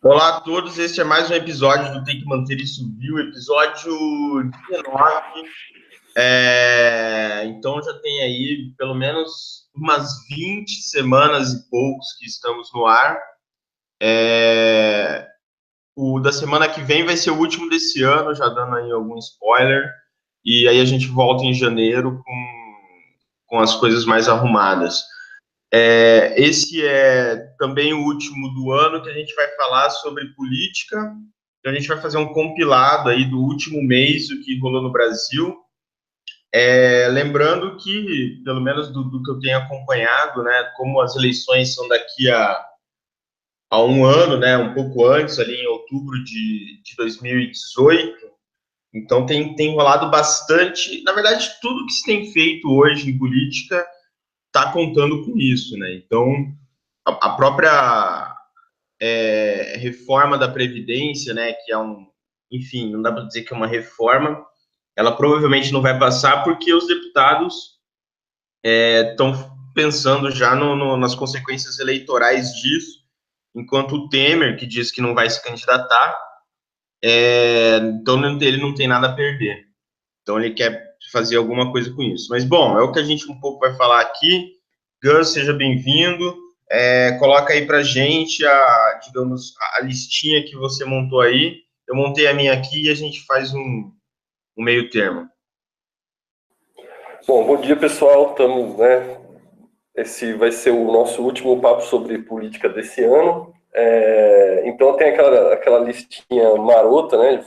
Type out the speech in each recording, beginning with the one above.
Olá a todos, este é mais um episódio do Tem que Manter Isso Vivo, episódio 19. Então já tem aí pelo menos umas 20 semanas e poucos que estamos no ar. O da semana que vem vai ser o último desse ano, já dando aí algum spoiler. E aí a gente volta em janeiro com as coisas mais arrumadas. Esse é também o último do ano que a gente vai falar sobre política. Então, a gente vai fazer um compilado aí do último mês, o que rolou no Brasil. Lembrando que, pelo menos do que eu tenho acompanhado, né, como as eleições são daqui a um ano, né, um pouco antes, ali em outubro de 2018, então tem rolado bastante. Na verdade, tudo que se tem feito hoje em política está contando com isso, né? Então, a própria reforma da Previdência, né, que é enfim, não dá para dizer que é uma reforma, ela provavelmente não vai passar porque os deputados estão pensando já nas consequências eleitorais disso, enquanto o Temer, que diz que não vai se candidatar, então ele não tem nada a perder. Então ele quer fazer alguma coisa com isso. Mas, bom, é o que a gente um pouco vai falar aqui. Gus, seja bem-vindo. Coloca aí pra gente digamos, a listinha que você montou aí. Eu montei a minha aqui e a gente faz um meio termo. Bom dia, pessoal. Estamos, né? Esse vai ser o nosso último papo sobre política desse ano. Então tem aquela listinha marota, né?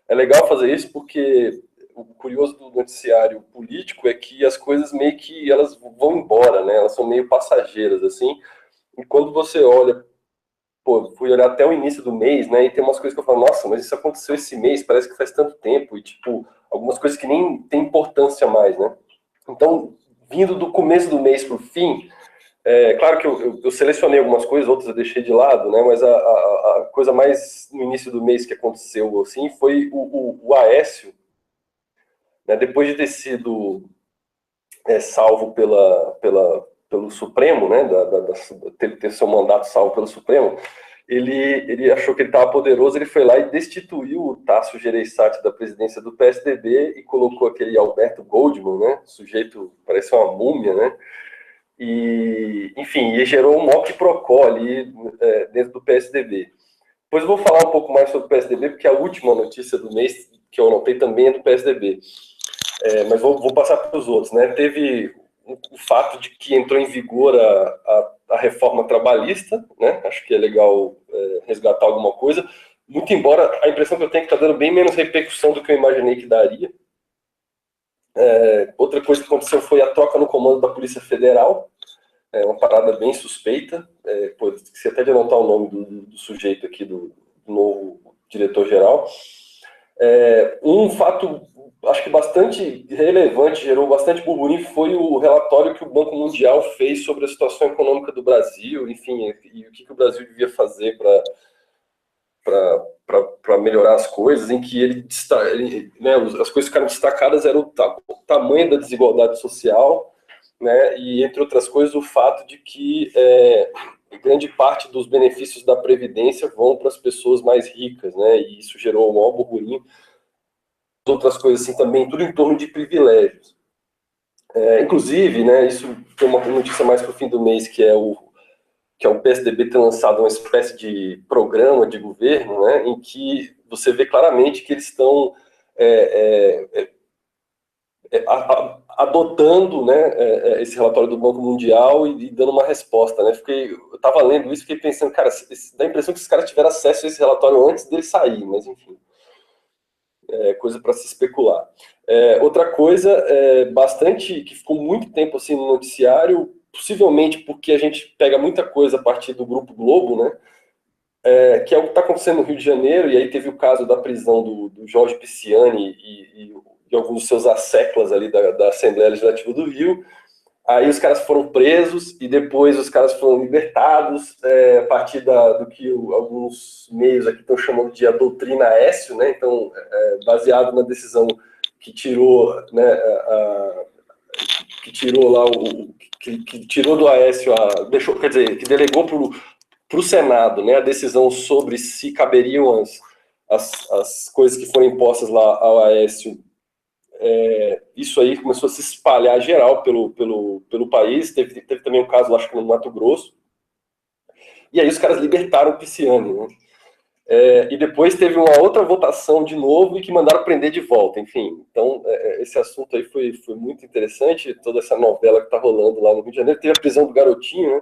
É legal fazer isso porque o curioso do noticiário político é que as coisas meio que elas vão embora, né? Elas são meio passageiras, assim. E quando você olha, fui olhar até o início do mês, né? E tem umas coisas que eu falo, nossa, mas isso aconteceu esse mês, parece que faz tanto tempo. E, tipo, algumas coisas que nem tem importância mais, né? Então, vindo do começo do mês para o fim, claro que eu selecionei algumas coisas, outras eu deixei de lado, né? Mas a coisa mais no início do mês que aconteceu assim foi o Aécio, né? Depois de ter sido salvo pelo Supremo, né? Ter seu mandato salvo pelo Supremo, ele achou que ele estava poderoso, ele foi lá e destituiu o Tasso Gereissati da presidência do PSDB e colocou aquele Alberto Goldman, né? Sujeito parece uma múmia, né? E, enfim, e gerou um maior quiprocó ali dentro do PSDB. Depois eu vou falar um pouco mais sobre o PSDB, porque a última notícia do mês que eu anotei também é do PSDB. Mas vou passar para os outros, né? Teve o fato de que entrou em vigor a reforma trabalhista, né? Acho que é legal resgatar alguma coisa, muito embora a impressão que eu tenho é que está dando bem menos repercussão do que eu imaginei que daria. Outra coisa que aconteceu foi a troca no comando da Polícia Federal, uma parada bem suspeita, esqueci até de anotar o nome do sujeito aqui, do novo diretor-geral. Um fato, acho que bastante relevante, gerou bastante burburinho, foi o relatório que o Banco Mundial fez sobre a situação econômica do Brasil, enfim, e o que o Brasil devia fazer para melhorar as coisas, em que né, as coisas que ficaram destacadas eram o tamanho da desigualdade social, né, e, entre outras coisas, o fato de que grande parte dos benefícios da Previdência vão para as pessoas mais ricas, né, e isso gerou um maior burburinho. Outras coisas assim também, tudo em torno de privilégios. Inclusive, né, isso tem uma notícia mais para o fim do mês, que é o PSDB ter lançado uma espécie de programa de governo, né, em que você vê claramente que eles estão adotando, né, esse relatório do Banco Mundial e dando uma resposta, né? Eu estava lendo isso e fiquei pensando, cara, dá a impressão que os caras tiveram acesso a esse relatório antes dele sair, mas enfim, coisa para se especular. Outra coisa, bastante, que ficou muito tempo assim no noticiário, possivelmente porque a gente pega muita coisa a partir do Grupo Globo, né? Que é o que está acontecendo no Rio de Janeiro, e aí teve o caso da prisão do Jorge Pisciani e alguns dos seus asseclas ali da Assembleia Legislativa do Rio. Aí os caras foram presos e depois os caras foram libertados a partir do que alguns meios aqui estão chamando de a doutrina Aécio, né? Então, baseado na decisão que tirou, né, que tirou lá que tirou do Aécio, quer dizer, que delegou para o Senado, né, a decisão sobre se caberiam as coisas que foram impostas lá ao Aécio, isso aí começou a se espalhar geral pelo país. Teve também um caso, acho que no Mato Grosso, e aí os caras libertaram o Pisciani, né? E depois teve uma outra votação de novo e que mandaram prender de volta, enfim. Então, esse assunto aí foi muito interessante, toda essa novela que está rolando lá no Rio de Janeiro. Teve a prisão do garotinho, né?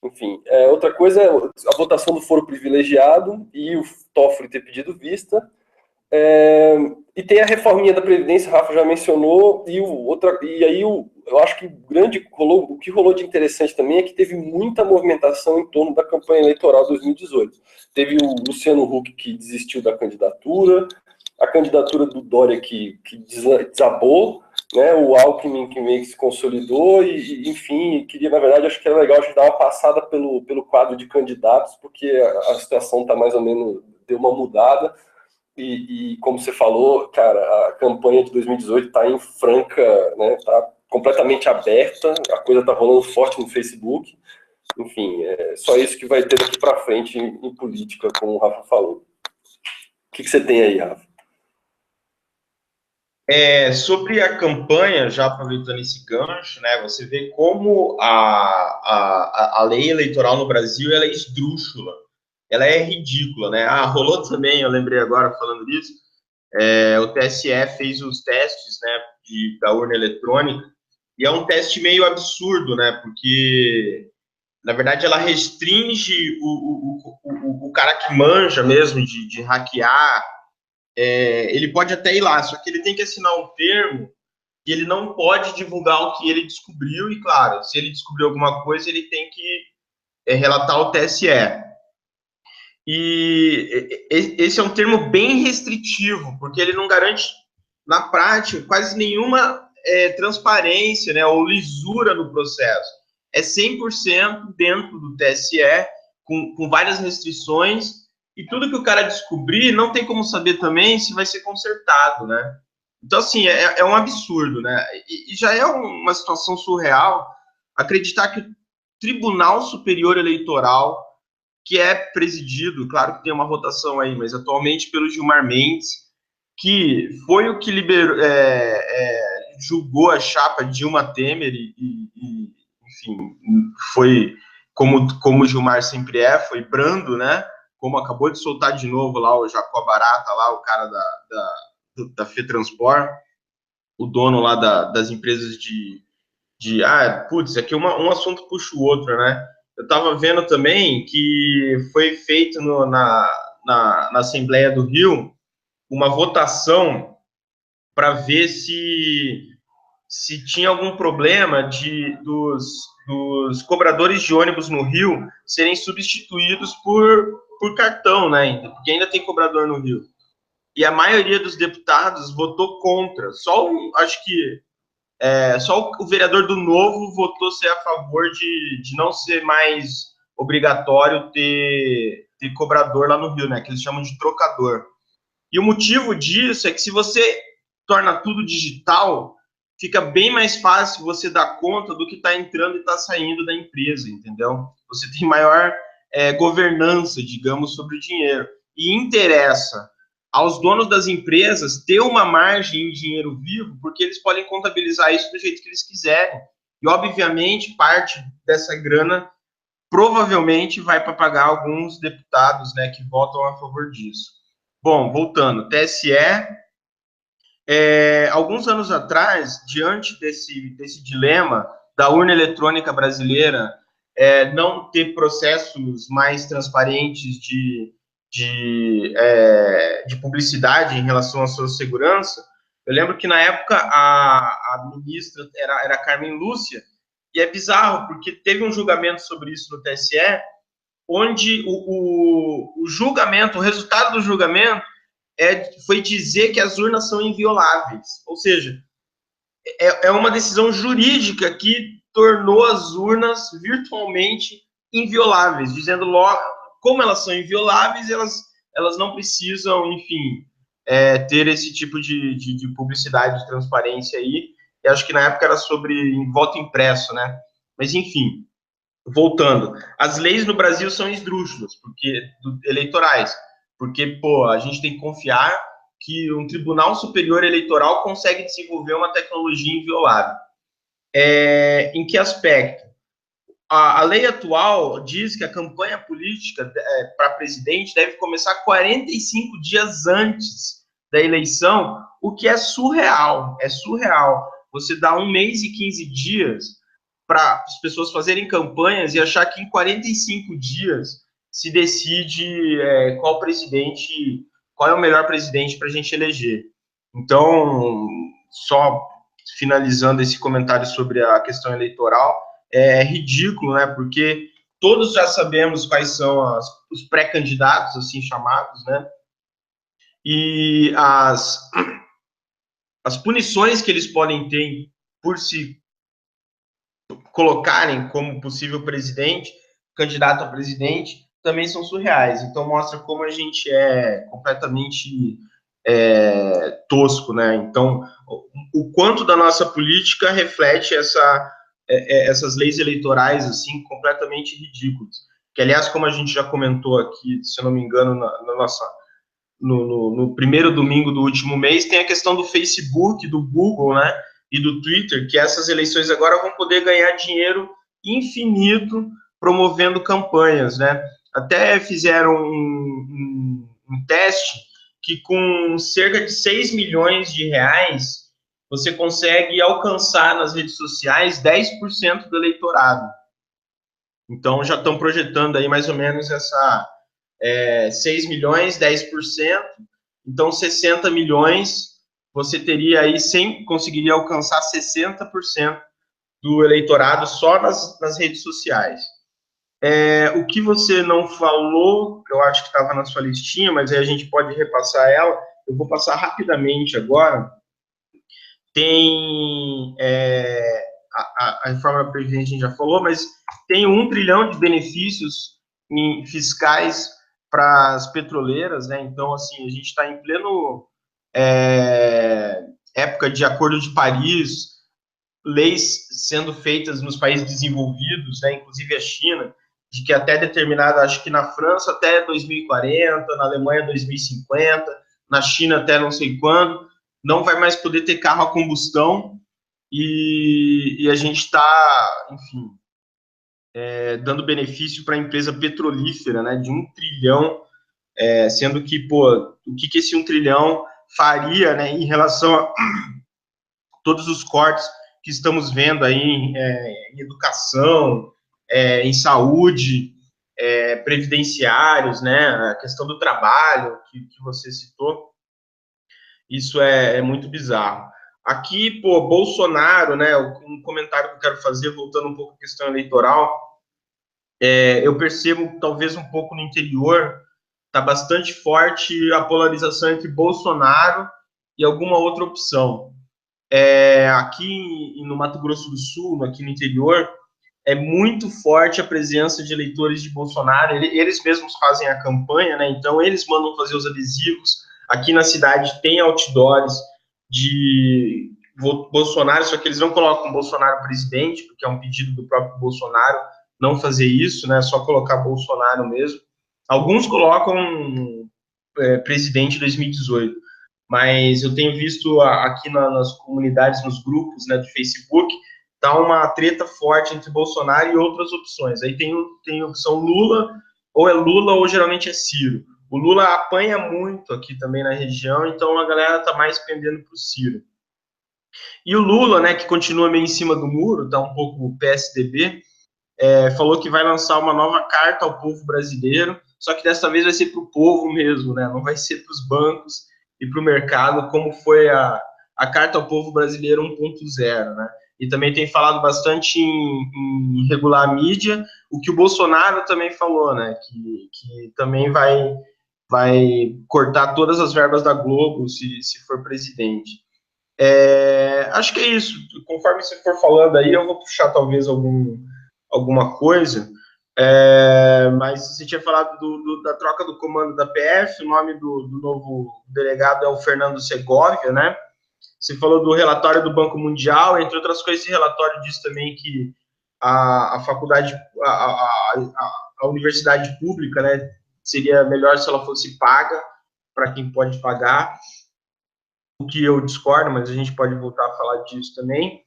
Enfim, outra coisa é a votação do foro privilegiado e o Toffoli ter pedido vista. E tem a reforminha da Previdência, o Rafa já mencionou, e aí eu acho que o que rolou de interessante também é que teve muita movimentação em torno da campanha eleitoral de 2018. Teve o Luciano Huck que desistiu da candidatura, a candidatura do Dória que desabou, né, o Alckmin que meio que se consolidou, enfim, na verdade, acho que era legal a gente dar uma passada pelo quadro de candidatos, porque a situação está mais ou menos, deu uma mudada. E como você falou, cara, a campanha de 2018 está em franca, né? Está completamente aberta, a coisa está rolando forte no Facebook. Enfim, é só isso que vai ter daqui para frente em política, como o Rafa falou. O que você tem aí, Rafa? Sobre a campanha, já aproveitando esse gancho, né, você vê como a lei eleitoral no Brasil ela é esdrúxula, ela é ridícula, né? Rolou também, eu lembrei agora falando disso, o TSE fez os testes, né, da urna eletrônica, e é um teste meio absurdo, né, porque, na verdade, ela restringe o cara que manja mesmo de hackear, ele pode até ir lá, só que ele tem que assinar um termo que ele não pode divulgar o que ele descobriu, e, claro, se ele descobriu alguma coisa, ele tem que relatar ao TSE. E esse é um termo bem restritivo, porque ele não garante, na prática, quase nenhuma transparência, né, ou lisura no processo. É 100% dentro do TSE, com várias restrições, e tudo que o cara descobrir, não tem como saber também se vai ser consertado, né? Então, assim, é um absurdo, né? E já é uma situação surreal acreditar que o Tribunal Superior Eleitoral, que é presidido, claro que tem uma rotação aí, mas atualmente pelo Gilmar Mendes, que foi o que julgou a chapa Dilma Temer enfim, foi como o Gilmar sempre foi brando, né? Como acabou de soltar de novo lá o Jacó Barata, lá o cara da FETransport, o dono lá das empresas putz, aqui um assunto puxa o outro, né? Eu estava vendo também que foi feito na Assembleia do Rio uma votação para ver se tinha algum problema dos cobradores de ônibus no Rio serem substituídos por cartão, né? Porque ainda tem cobrador no Rio. E a maioria dos deputados votou contra. Acho que só o vereador do Novo votou ser a favor de não ser mais obrigatório ter cobrador lá no Rio, né? Que eles chamam de trocador. E o motivo disso é que se você torna tudo digital, fica bem mais fácil você dar conta do que está entrando e está saindo da empresa, entendeu? Você tem maior governança, digamos, sobre o dinheiro. E interessa aos donos das empresas ter uma margem em dinheiro vivo, porque eles podem contabilizar isso do jeito que eles quiserem. E, obviamente, parte dessa grana provavelmente vai para pagar alguns deputados, né, que votam a favor disso. Bom, voltando, TSE, alguns anos atrás, diante desse dilema da urna eletrônica brasileira não ter processos mais transparentes de publicidade em relação à sua segurança, eu lembro que na época a ministra era Carmen Lúcia, e é bizarro, porque teve um julgamento sobre isso no TSE, onde o julgamento, o resultado do julgamento foi dizer que as urnas são invioláveis. Ou seja, é uma decisão jurídica que tornou as urnas virtualmente invioláveis, dizendo logo, como elas são invioláveis, elas não precisam, enfim, ter esse tipo de publicidade, de transparência aí. Eu acho que na época era sobre voto impresso, né? Mas, enfim, voltando, as leis no Brasil são esdrúxulas, eleitorais, porque, pô, a gente tem que confiar que um Tribunal Superior Eleitoral consegue desenvolver uma tecnologia inviolável. Em que aspecto? A lei atual diz que a campanha política para presidente deve começar 45 dias antes da eleição, o que é surreal. É surreal. Você dá 1 mês e 15 dias para as pessoas fazerem campanhas e achar que em 45 dias se decide qual é o melhor presidente para a gente eleger. Então, só finalizando esse comentário sobre a questão eleitoral, é ridículo, né? Porque todos já sabemos quais são os pré-candidatos, assim chamados, né? E as punições que eles podem ter por se colocarem como possível presidente, candidato a presidente, também são surreais. Então mostra como a gente é completamente tosco, né? Então o quanto da nossa política reflete essas leis eleitorais assim completamente ridículas. Que aliás, como a gente já comentou aqui, se eu não me engano, no primeiro domingo do último mês, tem a questão do Facebook, do Google, né? E do Twitter, que essas eleições agora vão poder ganhar dinheiro infinito promovendo campanhas, né? Até fizeram um teste que com cerca de 6 milhões de reais você consegue alcançar nas redes sociais 10% do eleitorado. Então já estão projetando aí mais ou menos 6 milhões, 10%. Então 60 milhões você teria aí, conseguiria alcançar 60% do eleitorado só nas redes sociais. O que você não falou, eu acho que estava na sua listinha, mas aí a gente pode repassar ela. Eu vou passar rapidamente agora. Tem a reforma da Previdência, a gente já falou, mas tem 1 trilhão de benefícios fiscais para as petroleiras, né? Então, assim, a gente está em pleno época de Acordo de Paris, leis sendo feitas nos países desenvolvidos, né? Inclusive a China, de que até determinada, acho que na França até 2040, na Alemanha 2050, na China até não sei quando, não vai mais poder ter carro a combustão e a gente está, enfim, dando benefício para a empresa petrolífera, né, de 1 trilhão, sendo que, pô, o que esse 1 trilhão faria, né, em relação a todos os cortes que estamos vendo aí em educação, em saúde, previdenciários, né, a questão do trabalho que você citou. Isso é muito bizarro. Aqui, pô, Bolsonaro, né, um comentário que eu quero fazer, voltando um pouco à questão eleitoral, eu percebo, talvez um pouco no interior, está bastante forte a polarização entre Bolsonaro e alguma outra opção. Aqui no Mato Grosso do Sul, aqui no interior, é muito forte a presença de eleitores de Bolsonaro, eles mesmos fazem a campanha, né? Então eles mandam fazer os adesivos. Aqui na cidade tem outdoors de Bolsonaro, só que eles não colocam Bolsonaro presidente, porque é um pedido do próprio Bolsonaro não fazer isso, né? Só colocar Bolsonaro mesmo. Alguns colocam presidente 2018, mas eu tenho visto aqui nas comunidades, nos grupos, né, de Facebook, tá uma treta forte entre Bolsonaro e outras opções. Aí tem a opção Lula, ou é Lula ou geralmente é Ciro. O Lula apanha muito aqui também na região, então a galera tá mais pendendo pro Ciro. E o Lula, né, que continua meio em cima do muro, tá um pouco o PSDB, falou que vai lançar uma nova carta ao povo brasileiro, só que dessa vez vai ser para o povo mesmo, né? Não vai ser para os bancos e para o mercado, como foi a Carta ao Povo Brasileiro 1.0, né? E também tem falado bastante em regular a mídia, o que o Bolsonaro também falou, né? Que também vai cortar todas as verbas da Globo se for presidente. Acho que é isso. Conforme você for falando aí, eu vou puxar talvez alguma coisa, mas você tinha falado da troca do comando da PF, o nome do novo delegado é o Fernando Segovia, né? Você falou do relatório do Banco Mundial, entre outras coisas, esse relatório diz também que a faculdade, a universidade pública, né, seria melhor se ela fosse paga para quem pode pagar, o que eu discordo, mas a gente pode voltar a falar disso também.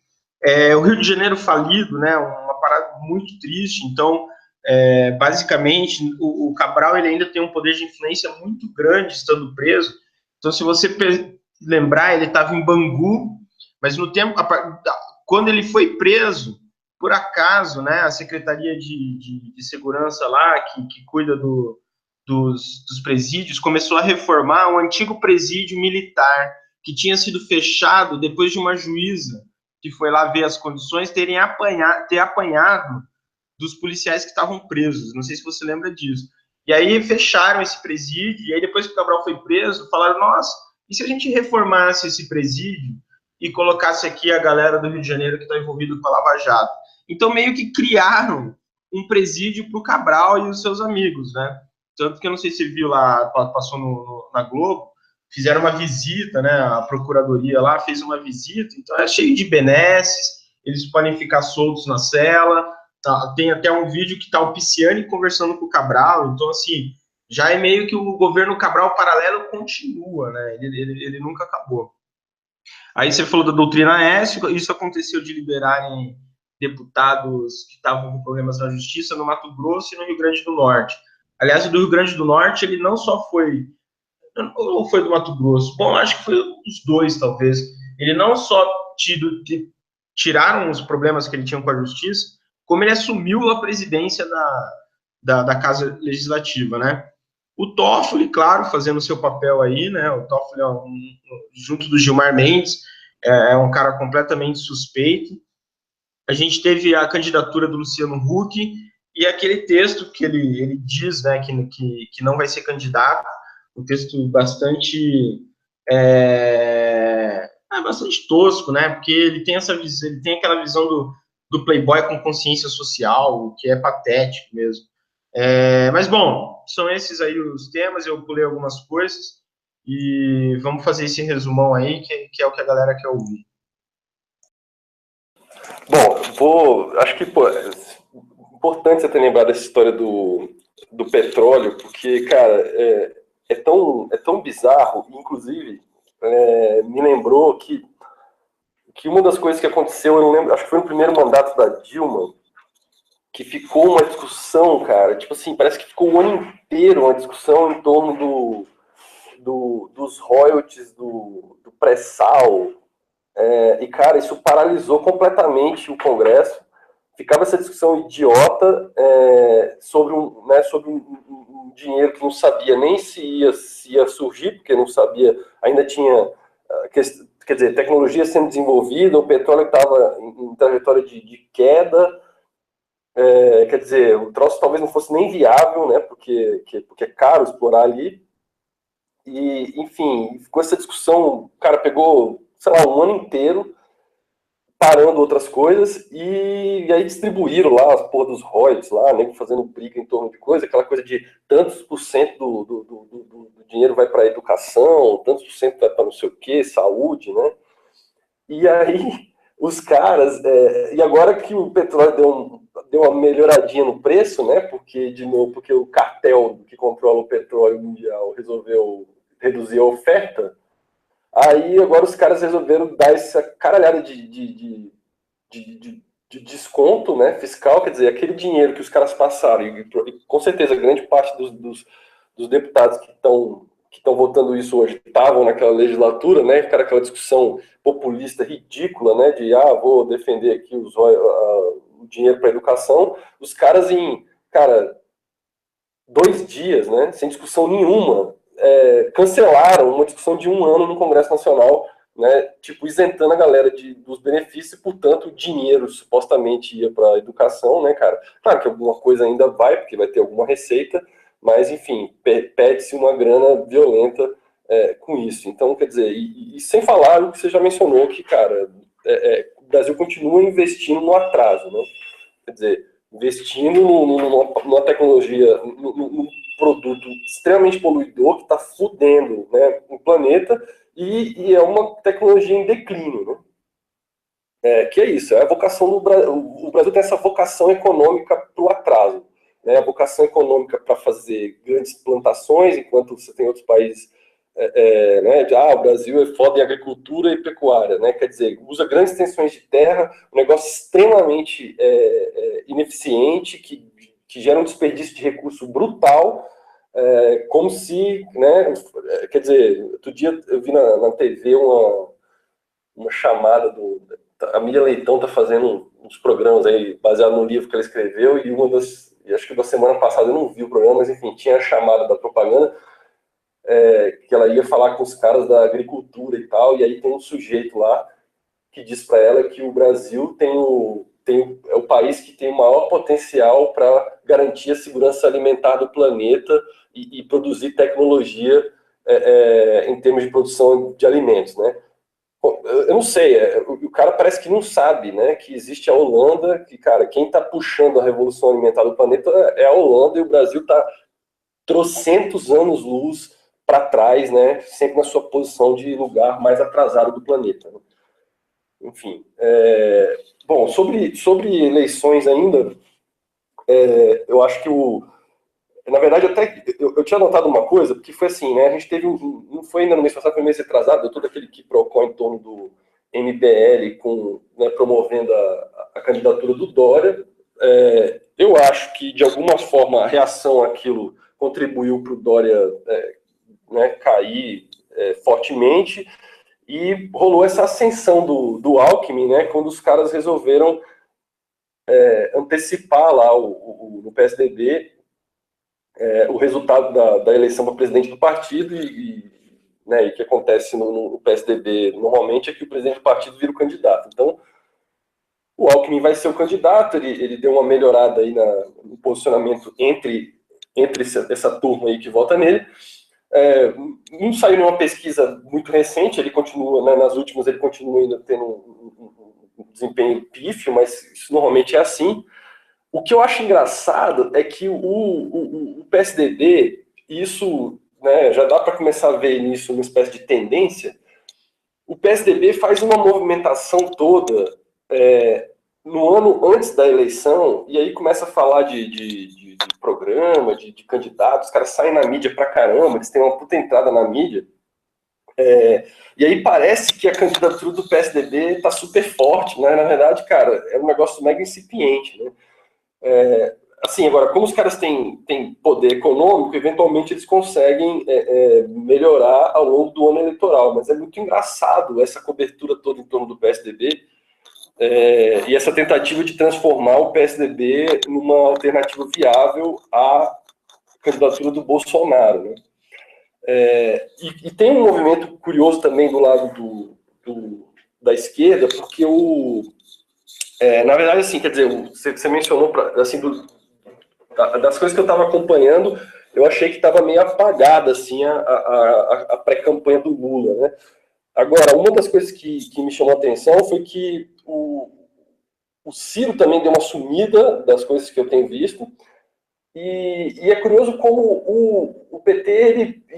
O Rio de Janeiro falido, né, uma parada muito triste. Então, basicamente, o Cabral ele ainda tem um poder de influência muito grande estando preso. Então, se você lembrar, ele estava em Bangu, mas no tempo, quando ele foi preso, por acaso, né, a Secretaria de Segurança lá, que cuida dos presídios, começou a reformar um antigo presídio militar que tinha sido fechado depois de uma juíza que foi lá ver as condições ter apanhado dos policiais que estavam presos. Não sei se você lembra disso. E aí fecharam esse presídio, e aí depois que o Cabral foi preso, falaram, nossa, e se a gente reformasse esse presídio e colocasse aqui a galera do Rio de Janeiro que está envolvido com a Lava Jato? Então meio que criaram um presídio para o Cabral e os seus amigos, né? Tanto que eu não sei se viu lá, passou na Globo, fizeram uma visita, né? A procuradoria lá fez uma visita, então é cheio de benesses, eles podem ficar soltos na cela. Tá, tem até um vídeo que tá o Pisciani conversando com o Cabral, então assim, já é meio que o governo Cabral paralelo continua, né? Ele nunca acabou. Aí você falou da doutrina S, isso aconteceu de liberarem deputados que estavam com problemas na justiça no Mato Grosso e no Rio Grande do Norte. Aliás, o do Rio Grande do Norte, ele não só foi, ou foi do Mato Grosso, bom, acho que foi os dois, talvez. Ele não só tiraram os problemas que ele tinha com a justiça, como ele assumiu a presidência da Casa Legislativa, né? O Toffoli, claro, fazendo o seu papel aí, né? O Toffoli, junto do Gilmar Mendes, é um cara completamente suspeito. A gente teve a candidatura do Luciano Huck e aquele texto que ele diz, né, que não vai ser candidato, um texto bastante tosco, né? Porque ele tem essa visão, ele tem aquela visão do playboy com consciência social, o que é patético mesmo. Mas, bom, são esses aí os temas, eu pulei algumas coisas e vamos fazer esse resumão aí, que é o que a galera quer ouvir. Bom, acho que, é importante você ter lembrado dessa história do petróleo, porque, cara, é tão bizarro, inclusive, me lembrou que uma das coisas que aconteceu, eu não lembro, acho que foi no primeiro mandato da Dilma, que ficou uma discussão, cara, tipo assim, parece que ficou o ano inteiro uma discussão em torno dos royalties do pré-sal, e, cara, isso paralisou completamente o Congresso. Ficava essa discussão idiota sobre um dinheiro que não sabia nem se ia surgir, porque não sabia, ainda tinha, quer dizer, tecnologia sendo desenvolvida, o petróleo estava em trajetória de queda. Quer dizer, o troço talvez não fosse nem viável, né, porque é caro explorar ali. E, enfim, ficou essa discussão, o cara pegou, sei lá, um ano inteiro parando outras coisas e aí distribuíram lá as porra dos royalties lá, né, fazendo briga em torno de coisa, aquela coisa de tantos por cento do dinheiro vai para educação, tantos por cento vai para não sei o que, saúde, né? E aí os caras, e agora que o petróleo deu uma melhoradinha no preço, né? Porque, de novo, porque o cartel que controla o petróleo mundial resolveu reduzir a oferta, aí agora os caras resolveram dar essa caralhada de desconto, né, fiscal, quer dizer, aquele dinheiro que os caras passaram, e com certeza grande parte dos deputados que estão votando isso hoje estavam naquela legislatura, né, cara, aquela discussão populista ridícula, né, de vou defender aqui o dinheiro para educação, os caras em, cara, 2 dias, né, sem discussão nenhuma, cancelaram uma discussão de 1 ano no Congresso Nacional, né, tipo, isentando a galera dos benefícios e, portanto, o dinheiro supostamente ia para a educação, né, cara? Claro que alguma coisa ainda vai, porque vai ter alguma receita, mas, enfim, pede-se uma grana violenta com isso. Então, quer dizer, e sem falar o que você já mencionou, que, cara, o Brasil continua investindo no atraso, né? Quer dizer, investindo numa tecnologia, num produto extremamente poluidor que está fudendo, né, o planeta, e é uma tecnologia em declínio, né? Que é isso, é a vocação do Brasil. O Brasil tem essa vocação econômica para o atraso, né? A vocação econômica para fazer grandes plantações, enquanto você tem outros países, né? O Brasil é foda em agricultura e pecuária, né? Quer dizer, usa grandes extensões de terra, um negócio extremamente ineficiente, que gera um desperdício de recurso brutal, como se, né? Quer dizer, outro dia eu vi na TV uma chamada a Miriam Leitão está fazendo uns programas aí baseado no livro que ela escreveu, e acho que da semana passada eu não vi o programa, mas enfim, tinha a chamada da propaganda, que ela ia falar com os caras da agricultura e tal, e aí tem um sujeito lá que diz para ela que o Brasil é o país que tem o maior potencial para garantir a segurança alimentar do planeta e produzir tecnologia em termos de produção de alimentos, né? Eu não sei, o cara parece que não sabe, né, que existe a Holanda, que, cara, quem está puxando a revolução alimentar do planeta é a Holanda, e o Brasil está trocentos anos-luz para trás, né, sempre na sua posição de lugar mais atrasado do planeta, né? Enfim, bom, sobre eleições ainda, eu acho que na verdade, até eu tinha notado uma coisa, porque foi assim, né? A gente teve não foi ainda no mês passado, foi no mês retrasado, deu todo aquele quiprocó em torno do MBL, né, promovendo a candidatura do Dória. Eu acho que, de alguma forma, a reação àquilo contribuiu para o Dória né, cair fortemente, e rolou essa ascensão do Alckmin, né? Quando os caras resolveram antecipar lá no PSDB o resultado da eleição para presidente do partido, né, e o que acontece no PSDB normalmente é que o presidente do partido vira o candidato. Então, o Alckmin vai ser o candidato, ele deu uma melhorada aí no posicionamento entre essa turma aí que vota nele. Não saiu nenhuma pesquisa muito recente, ele continua, né, nas últimas ele continua ainda tendo um desempenho pífio, mas isso normalmente é assim. O que eu acho engraçado é que o PSDB, isso, né, já dá para começar a ver nisso uma espécie de tendência. O PSDB faz uma movimentação toda no ano antes da eleição, e aí começa a falar de programa, de candidatos, os caras saem na mídia pra caramba, eles têm uma puta entrada na mídia. E aí parece que a candidatura do PSDB está super forte, né? Na verdade, cara, é um negócio mega incipiente, né? Assim, agora, como os caras têm poder econômico, eventualmente eles conseguem melhorar ao longo do ano eleitoral, mas é muito engraçado essa cobertura toda em torno do PSDB e essa tentativa de transformar o PSDB numa alternativa viável à candidatura do Bolsonaro, né? E tem um movimento curioso também do lado da esquerda, porque na verdade, assim, quer dizer, você mencionou, assim, das coisas que eu estava acompanhando, eu achei que estava meio apagada, assim, a pré-campanha do Lula, né? Agora, uma das coisas que me chamou a atenção foi que o Ciro também deu uma sumida das coisas que eu tenho visto, e é curioso como o PT,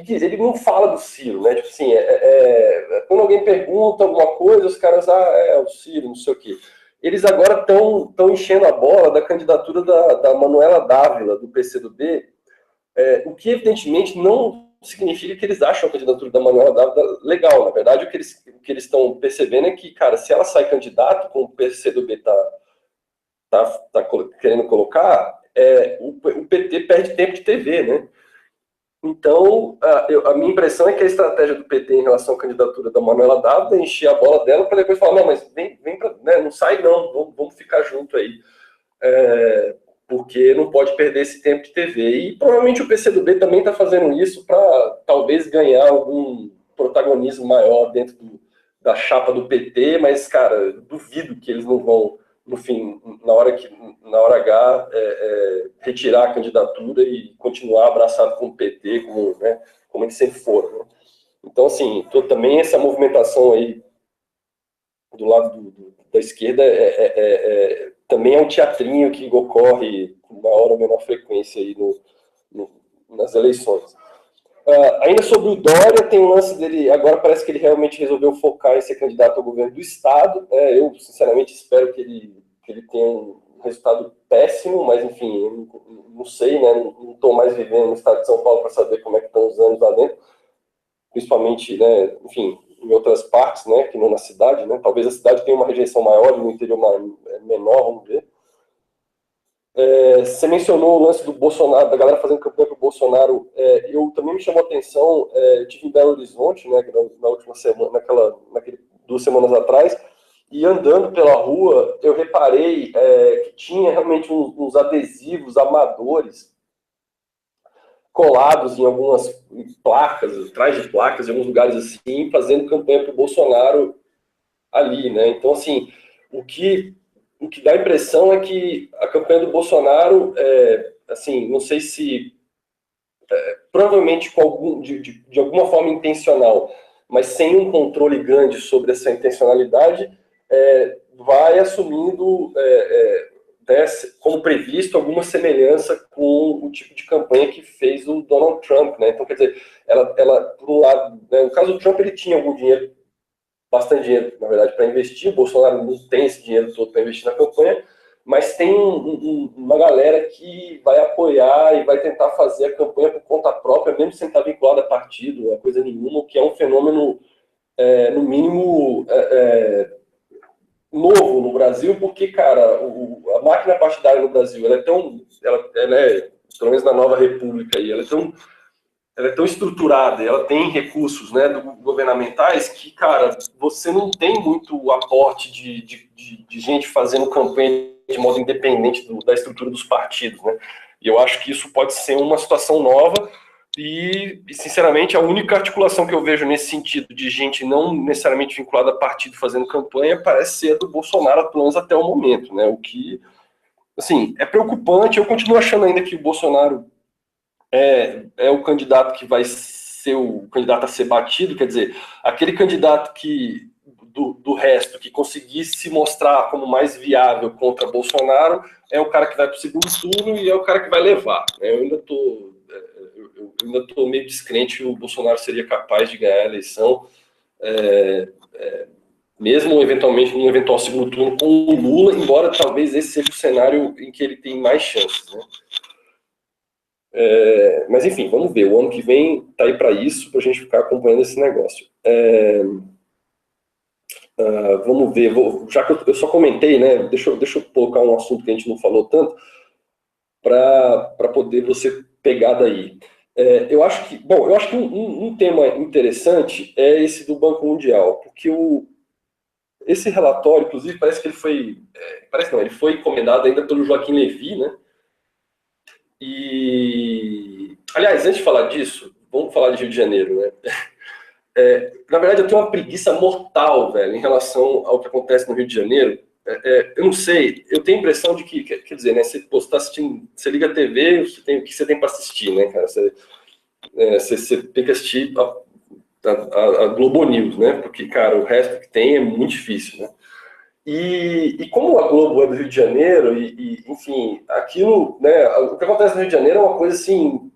ele não fala do Ciro, né? Tipo assim, quando alguém pergunta alguma coisa, os caras, o Ciro, não sei o quê. Eles agora estão enchendo a bola da candidatura da Manuela Dávila, do PCdoB, o que evidentemente não significa que eles acham a candidatura da Manuela Dávila legal. Na verdade, o que eles estão percebendo é que, cara, se ela sai candidato, como o PCdoB tá querendo colocar, o PT perde tempo de TV, né? Então, a minha impressão é que a estratégia do PT em relação à candidatura da Manuela Dávila é encher a bola dela para depois falar, não, mas vem pra, né, não sai não, vamos ficar junto aí, porque não pode perder esse tempo de TV. E provavelmente o PCdoB também está fazendo isso para talvez ganhar algum protagonismo maior dentro da chapa do PT, mas, cara, duvido que eles não vão, no fim, na hora H, retirar a candidatura e continuar abraçado com o PT, como eles sempre foram, né? Então, assim, também essa movimentação aí do lado da esquerda também é um teatrinho que ocorre com maior ou menor frequência aí nas eleições. Ainda sobre o Dória, tem um lance dele, agora parece que ele realmente resolveu focar em ser candidato ao governo do Estado. Eu, sinceramente, espero que ele tenha um resultado péssimo, mas, enfim, eu não sei, né? Não estou mais vivendo no estado de São Paulo para saber como é que estão os anos lá dentro, principalmente, né, enfim, em outras partes, né, que não na cidade, né? Talvez a cidade tenha uma rejeição maior e no interior menor, vamos ver. Você mencionou o lance do Bolsonaro, da galera fazendo campanha para o Bolsonaro. Eu também me chamou a atenção. Eu estive em Belo Horizonte, né, na última semana, naquele 2 semanas atrás, e andando pela rua, eu reparei que tinha realmente uns adesivos amadores colados em algumas placas, atrás de placas, em alguns lugares assim, fazendo campanha para o Bolsonaro ali, né? Então, assim, o que dá a impressão é que a campanha do Bolsonaro, assim, não sei se provavelmente de alguma forma intencional, mas sem um controle grande sobre essa intencionalidade, vai assumindo, como previsto, alguma semelhança com o tipo de campanha que fez o Donald Trump, né? Então, quer dizer, ela por um lado, né, no caso do Trump, ele tinha algum dinheiro, bastante dinheiro, na verdade, para investir. O Bolsonaro não tem esse dinheiro todo para investir na campanha, mas tem uma galera que vai apoiar e vai tentar fazer a campanha por conta própria, mesmo sem estar vinculada a partido, a coisa nenhuma, o que é um fenômeno, no mínimo, novo no Brasil, porque, cara, a máquina partidária no Brasil, ela é, pelo menos na nova república aí, ela é tão estruturada, ela tem recursos, né, governamentais que, cara, você não tem muito aporte de gente fazendo campanha de modo independente da estrutura dos partidos, né? E eu acho que isso pode ser uma situação nova e, sinceramente, a única articulação que eu vejo nesse sentido de gente não necessariamente vinculada a partido fazendo campanha parece ser a do Bolsonaro, pelo menos até o momento, né? O que, assim, é preocupante. Eu continuo achando ainda que o Bolsonaro é o candidato que vai ser o candidato a ser batido, quer dizer, aquele candidato que do resto que conseguisse se mostrar como mais viável contra Bolsonaro é o cara que vai para o segundo turno e é o cara que vai levar. Eu ainda estou meio descrente que o Bolsonaro seria capaz de ganhar a eleição, mesmo eventualmente num eventual segundo turno com o Lula, embora talvez esse seja o cenário em que ele tem mais chances, né? Mas enfim, vamos ver. O ano que vem tá aí para isso, para a gente ficar acompanhando esse negócio. Vamos ver. Já que eu só comentei, né? Deixa eu colocar um assunto que a gente não falou tanto, para poder você pegar daí. Eu acho que um tema interessante é esse do Banco Mundial, porque esse relatório, inclusive, parece que ele foi. Parece não, ele foi encomendado ainda pelo Joaquim Levy, né? E, aliás, antes de falar disso, vamos falar de Rio de Janeiro, né? Na verdade, eu tenho uma preguiça mortal, velho, em relação ao que acontece no Rio de Janeiro. Eu não sei, eu tenho a impressão de que, quer dizer, né, você tá assistindo, você liga a TV, o que você tem para assistir, né, cara? Você tem que assistir a Globo News, né? Porque, cara, o resto que tem é muito difícil, né? E como a Globo é do Rio de Janeiro, enfim, aquilo, né, o que acontece no Rio de Janeiro é uma coisa assim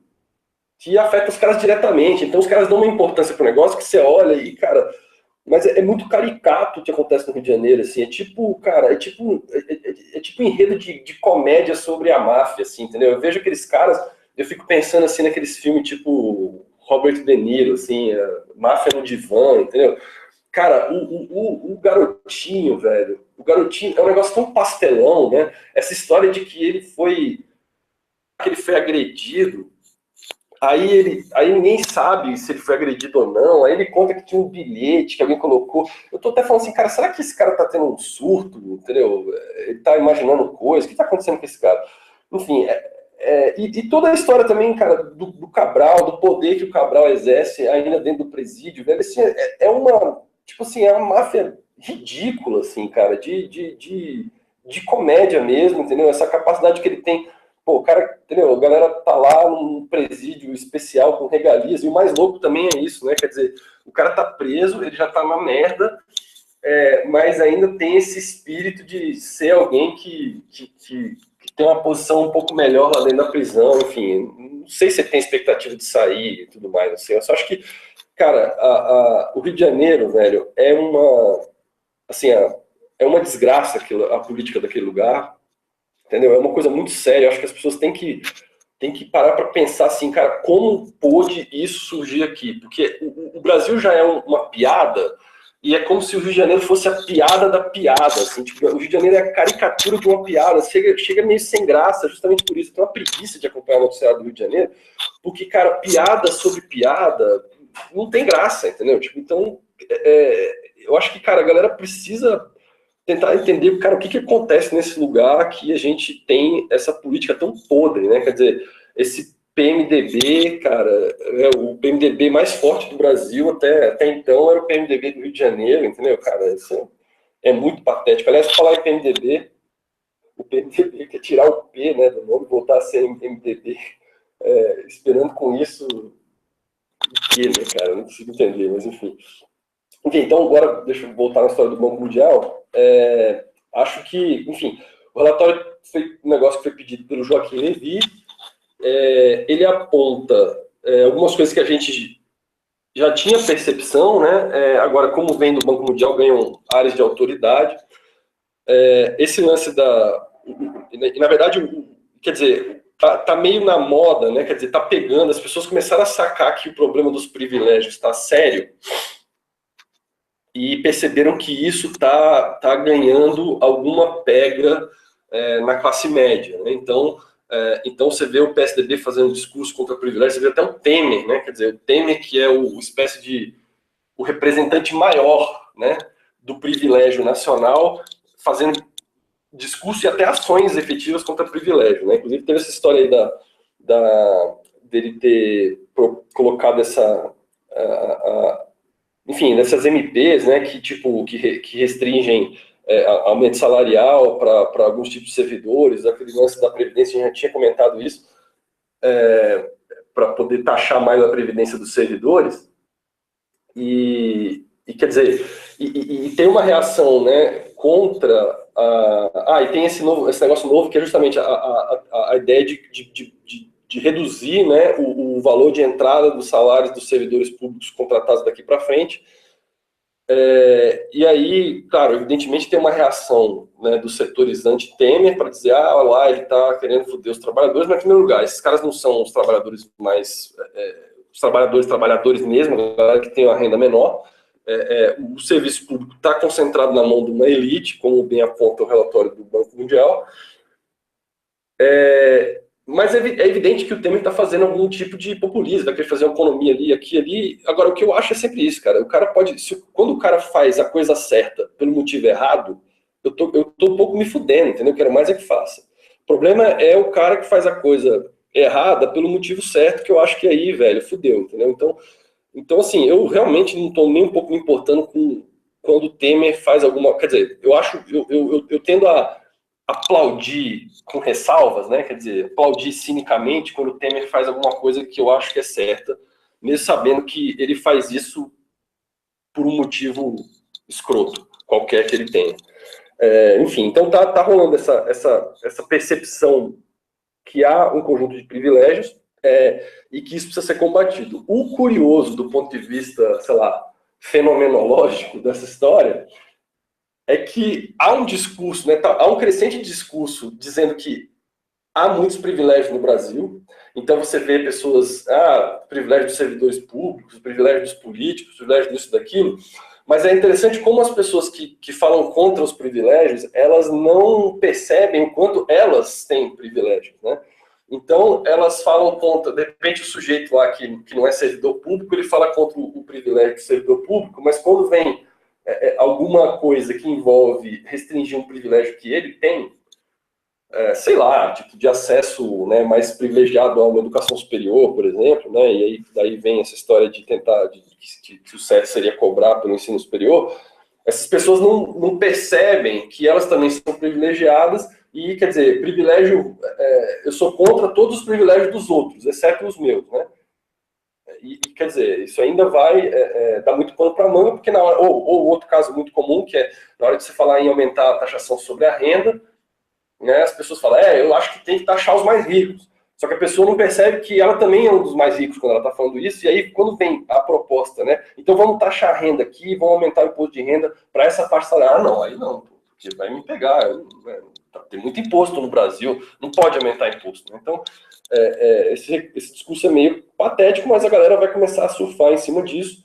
que afeta os caras diretamente. Então os caras dão uma importância pro negócio que você olha e, cara, mas é muito caricato o que acontece no Rio de Janeiro, assim, é tipo, cara, é tipo enredo de comédia sobre a máfia, assim, entendeu? Eu vejo aqueles caras, eu fico pensando assim naqueles filmes tipo Robert De Niro, assim, Máfia no Divã, entendeu? Cara, o garotinho, velho, o garotinho é um negócio tão pastelão, né? Essa história de que ele foi agredido, aí ninguém sabe se ele foi agredido ou não, aí ele conta que tinha um bilhete que alguém colocou. Eu tô até falando assim, cara, será que esse cara tá tendo um surto, entendeu? Ele tá imaginando coisas, o que tá acontecendo com esse cara? Enfim, e toda a história também, cara, do Cabral, do poder que o Cabral exerce ainda dentro do presídio, velho, assim, uma, tipo assim, é uma máfia ridícula, assim, cara, de comédia mesmo, entendeu? Essa capacidade que ele tem. Pô, o cara, entendeu? A galera tá lá num presídio especial com regalias, e o mais louco também é isso, né? Quer dizer, o cara tá preso, ele já tá na merda, mas ainda tem esse espírito de ser alguém que tem uma posição um pouco melhor lá dentro da prisão, enfim, não sei se ele tem expectativa de sair e tudo mais, assim, eu só acho que, cara, o Rio de Janeiro, velho, é uma, assim, é uma desgraça a política daquele lugar, entendeu? É uma coisa muito séria, eu acho que as pessoas têm que parar para pensar assim, cara, como pôde isso surgir aqui? Porque o Brasil já é uma piada, e é como se o Rio de Janeiro fosse a piada da piada, assim, tipo, o Rio de Janeiro é a caricatura de uma piada, chega meio sem graça, justamente por isso, tem uma preguiça de acompanhar o noticiário do Rio de Janeiro, porque, cara, piada sobre piada não tem graça, entendeu? Tipo, então, eu acho que, cara, a galera precisa tentar entender, cara, o que acontece nesse lugar que a gente tem essa política tão podre, né? Quer dizer, esse PMDB, cara, o PMDB mais forte do Brasil até então era o PMDB do Rio de Janeiro, entendeu, cara? Isso é muito patético. Aliás, falar em PMDB, o PMDB quer tirar o P, né, do nome, voltar a ser MDB, esperando com isso o quê, né, cara? Eu não consigo entender, mas enfim. Enfim, então agora deixa eu voltar na história do Banco Mundial. Acho que, enfim, o relatório foi um negócio que foi pedido pelo Joaquim Levy. Ele aponta algumas coisas que a gente já tinha percepção, né? Agora, como vem do Banco Mundial, ganham áreas de autoridade. Esse lance na verdade, quer dizer, tá meio na moda, né? Quer dizer, tá pegando, as pessoas começaram a sacar que o problema dos privilégios está sério e perceberam que isso tá ganhando alguma pega na classe média, né? Então você vê o PSDB fazendo discurso contra o privilégio, você vê até o Temer, né? Quer dizer, o Temer, que é o espécie de o representante maior, né, do privilégio nacional, fazendo discurso e até ações efetivas contra o privilégio, né? Inclusive teve essa história aí dele ter colocado enfim, dessas MPs, né, que tipo que restringem aumento salarial para alguns tipos de servidores, aquele lance da Previdência, a gente já tinha comentado isso, para poder taxar mais a Previdência dos servidores, e quer dizer, e tem uma reação, né, contra e tem esse negócio novo que é justamente a ideia de reduzir, né, o valor de entrada dos salários dos servidores públicos contratados daqui para frente. E aí, claro, evidentemente tem uma reação, né, dos setores anti-Temer para dizer, olha lá, ele está querendo foder os trabalhadores, mas em primeiro lugar, esses caras não são os trabalhadores mais... os trabalhadores mesmo, a galera que tem uma renda menor. O serviço público está concentrado na mão de uma elite, como bem aponta o relatório do Banco Mundial. Mas é evidente que o Temer está fazendo algum tipo de populismo, vai querer fazer uma economia ali, aqui, ali. Agora, o que eu acho é sempre isso, cara. O cara pode... quando o cara faz a coisa certa pelo motivo errado, eu tô um pouco me fudendo, entendeu? Eu quero mais é que faça. O problema é o cara que faz a coisa errada pelo motivo certo, que eu acho que aí, velho, fudeu, entendeu? Então assim, eu realmente não estou nem um pouco me importando com quando o Temer faz alguma... Quer dizer, eu tendo a aplaudir com ressalvas, né? Quer dizer, aplaudir cinicamente quando o Temer faz alguma coisa que eu acho que é certa, mesmo sabendo que ele faz isso por um motivo escroto, qualquer que ele tenha. Enfim, então tá rolando essa percepção que há um conjunto de privilégios e que isso precisa ser combatido. O curioso do ponto de vista, sei lá, fenomenológico dessa história é que há um discurso, né, há um crescente discurso dizendo que há muitos privilégios no Brasil. Então você vê pessoas, privilégio dos servidores públicos, privilégio dos políticos, privilégio disso, daquilo. Mas é interessante como as pessoas que falam contra os privilégios, elas não percebem o quanto elas têm privilégios, né? Então, elas falam contra, de repente, o sujeito lá que não é servidor público, ele fala contra o privilégio do servidor público, mas quando vem alguma coisa que envolve restringir um privilégio que ele tem, sei lá, tipo de acesso, né, mais privilegiado a uma educação superior, por exemplo, né, e aí daí vem essa história de tentar, que o certo seria cobrar pelo ensino superior, essas pessoas não percebem que elas também são privilegiadas e, quer dizer, privilégio, eu sou contra todos os privilégios dos outros, exceto os meus, né? E quer dizer, isso ainda vai dar muito pano para a manga, porque na hora, ou outro caso muito comum, que é na hora de você falar em aumentar a taxação sobre a renda, né? As pessoas falam, eu acho que tem que taxar os mais ricos. Só que a pessoa não percebe que ela também é um dos mais ricos quando ela está falando isso, e aí quando vem a proposta, né? Então vamos taxar a renda aqui, vamos aumentar o imposto de renda para essa faixa salarial. Não, aí não, porque vai me pegar. Tem muito imposto no Brasil, não pode aumentar imposto, né? Então, esse discurso é meio patético, mas a galera vai começar a surfar em cima disso.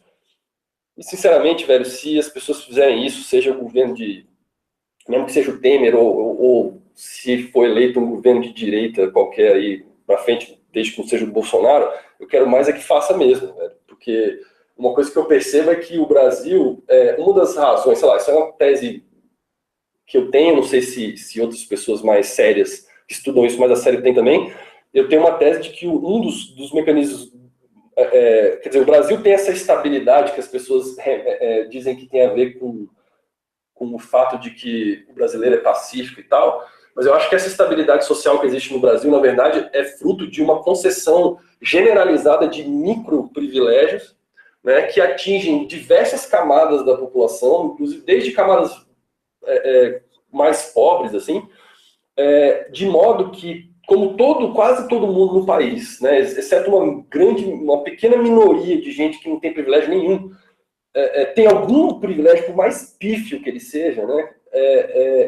E, sinceramente, velho, se as pessoas fizerem isso, seja o governo mesmo que seja o Temer, ou se for eleito um governo de direita qualquer aí para frente, desde que não seja o Bolsonaro, eu quero mais é que faça mesmo, velho, porque uma coisa que eu percebo é que o Brasil, uma das razões, sei lá, isso é uma tese que eu tenho, não sei se outras pessoas mais sérias que estudam isso, mas a série tem também, eu tenho uma tese de que um dos mecanismos, quer dizer, o Brasil tem essa estabilidade que as pessoas dizem que tem a ver com o fato de que o brasileiro é pacífico e tal, mas eu acho que essa estabilidade social que existe no Brasil, na verdade, é fruto de uma concessão generalizada de microprivilégios, né, que atingem diversas camadas da população, inclusive desde camadas mais pobres, assim, de modo que, como quase todo mundo no país, né, exceto uma pequena minoria de gente que não tem privilégio nenhum, tem algum privilégio, por mais pífio que ele seja, né,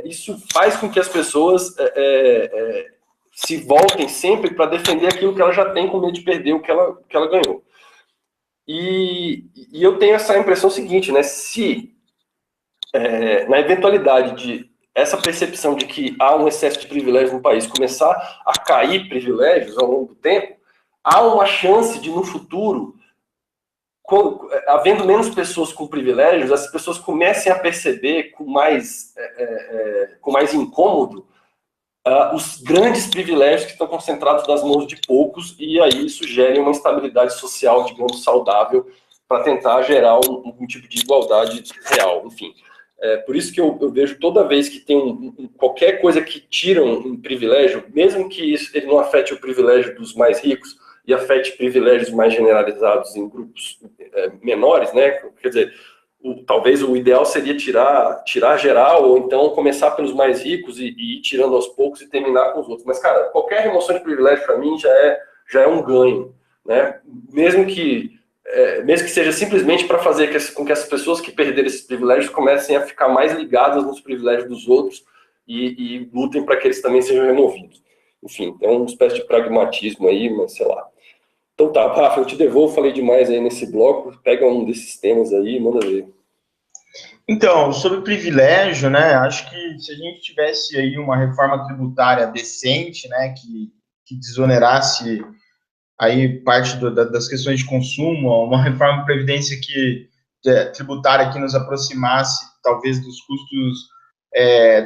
isso faz com que as pessoas se voltem sempre para defender aquilo que ela já tem, com medo de perder o que ela ganhou. E eu tenho essa impressão seguinte, né, se na eventualidade de essa percepção de que há um excesso de privilégios no país começar a cair privilégios ao longo do tempo, há uma chance de, no futuro, havendo menos pessoas com privilégios, as pessoas comecem a perceber com mais incômodo os grandes privilégios que estão concentrados nas mãos de poucos, e aí isso gera uma estabilidade social, digamos, saudável, para tentar gerar um tipo de igualdade real, enfim. Por isso que eu vejo toda vez que tem qualquer coisa que tira um privilégio, mesmo que ele não afete o privilégio dos mais ricos e afete privilégios mais generalizados em grupos menores, né? Quer dizer, talvez o ideal seria tirar geral, ou então começar pelos mais ricos e ir tirando aos poucos e terminar com os outros. Mas, cara, qualquer remoção de privilégio para mim já é um ganho, né? Mesmo que seja simplesmente para fazer com que as pessoas que perderam esses privilégios comecem a ficar mais ligadas nos privilégios dos outros e lutem para que eles também sejam removidos. Enfim, é uma espécie de pragmatismo aí, mas sei lá. Então tá, Rafa, eu te devolvo, falei demais aí nesse bloco, pega um desses temas aí e manda ver. Então, sobre privilégio, né, acho que se a gente tivesse aí uma reforma tributária decente, né, que desonerasse aí parte das questões de consumo, uma reforma de previdência tributária que nos aproximasse, talvez, dos custos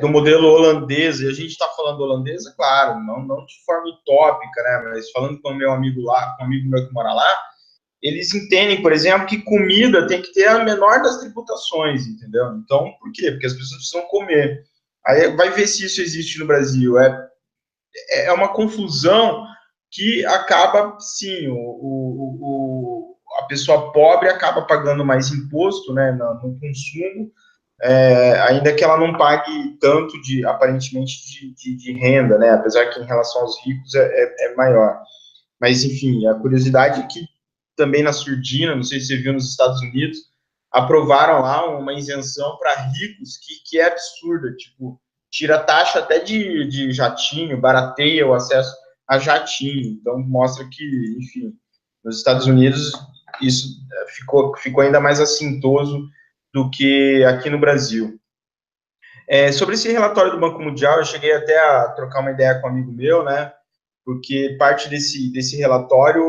do modelo holandês, e a gente está falando holandês, é claro, não de forma utópica, né, mas falando com o meu amigo lá, com um amigo meu que mora lá, eles entendem, por exemplo, que comida tem que ter a menor das tributações, entendeu? Então, por quê? Porque as pessoas precisam comer. Aí vai ver se isso existe no Brasil. É uma confusão que acaba, sim, a pessoa pobre acaba pagando mais imposto, né, no consumo, ainda que ela não pague tanto, aparentemente, de renda, né, apesar que em relação aos ricos é maior. Mas, enfim, a curiosidade é que também na surdina, não sei se você viu nos Estados Unidos, aprovaram lá uma isenção para ricos que é absurda, tipo, tira taxa até de jatinho, barateia o acesso a jatinho, então mostra que, enfim, nos Estados Unidos isso ficou ainda mais assintoso do que aqui no Brasil. Sobre esse relatório do Banco Mundial, eu cheguei até a trocar uma ideia com um amigo meu, né, porque parte desse relatório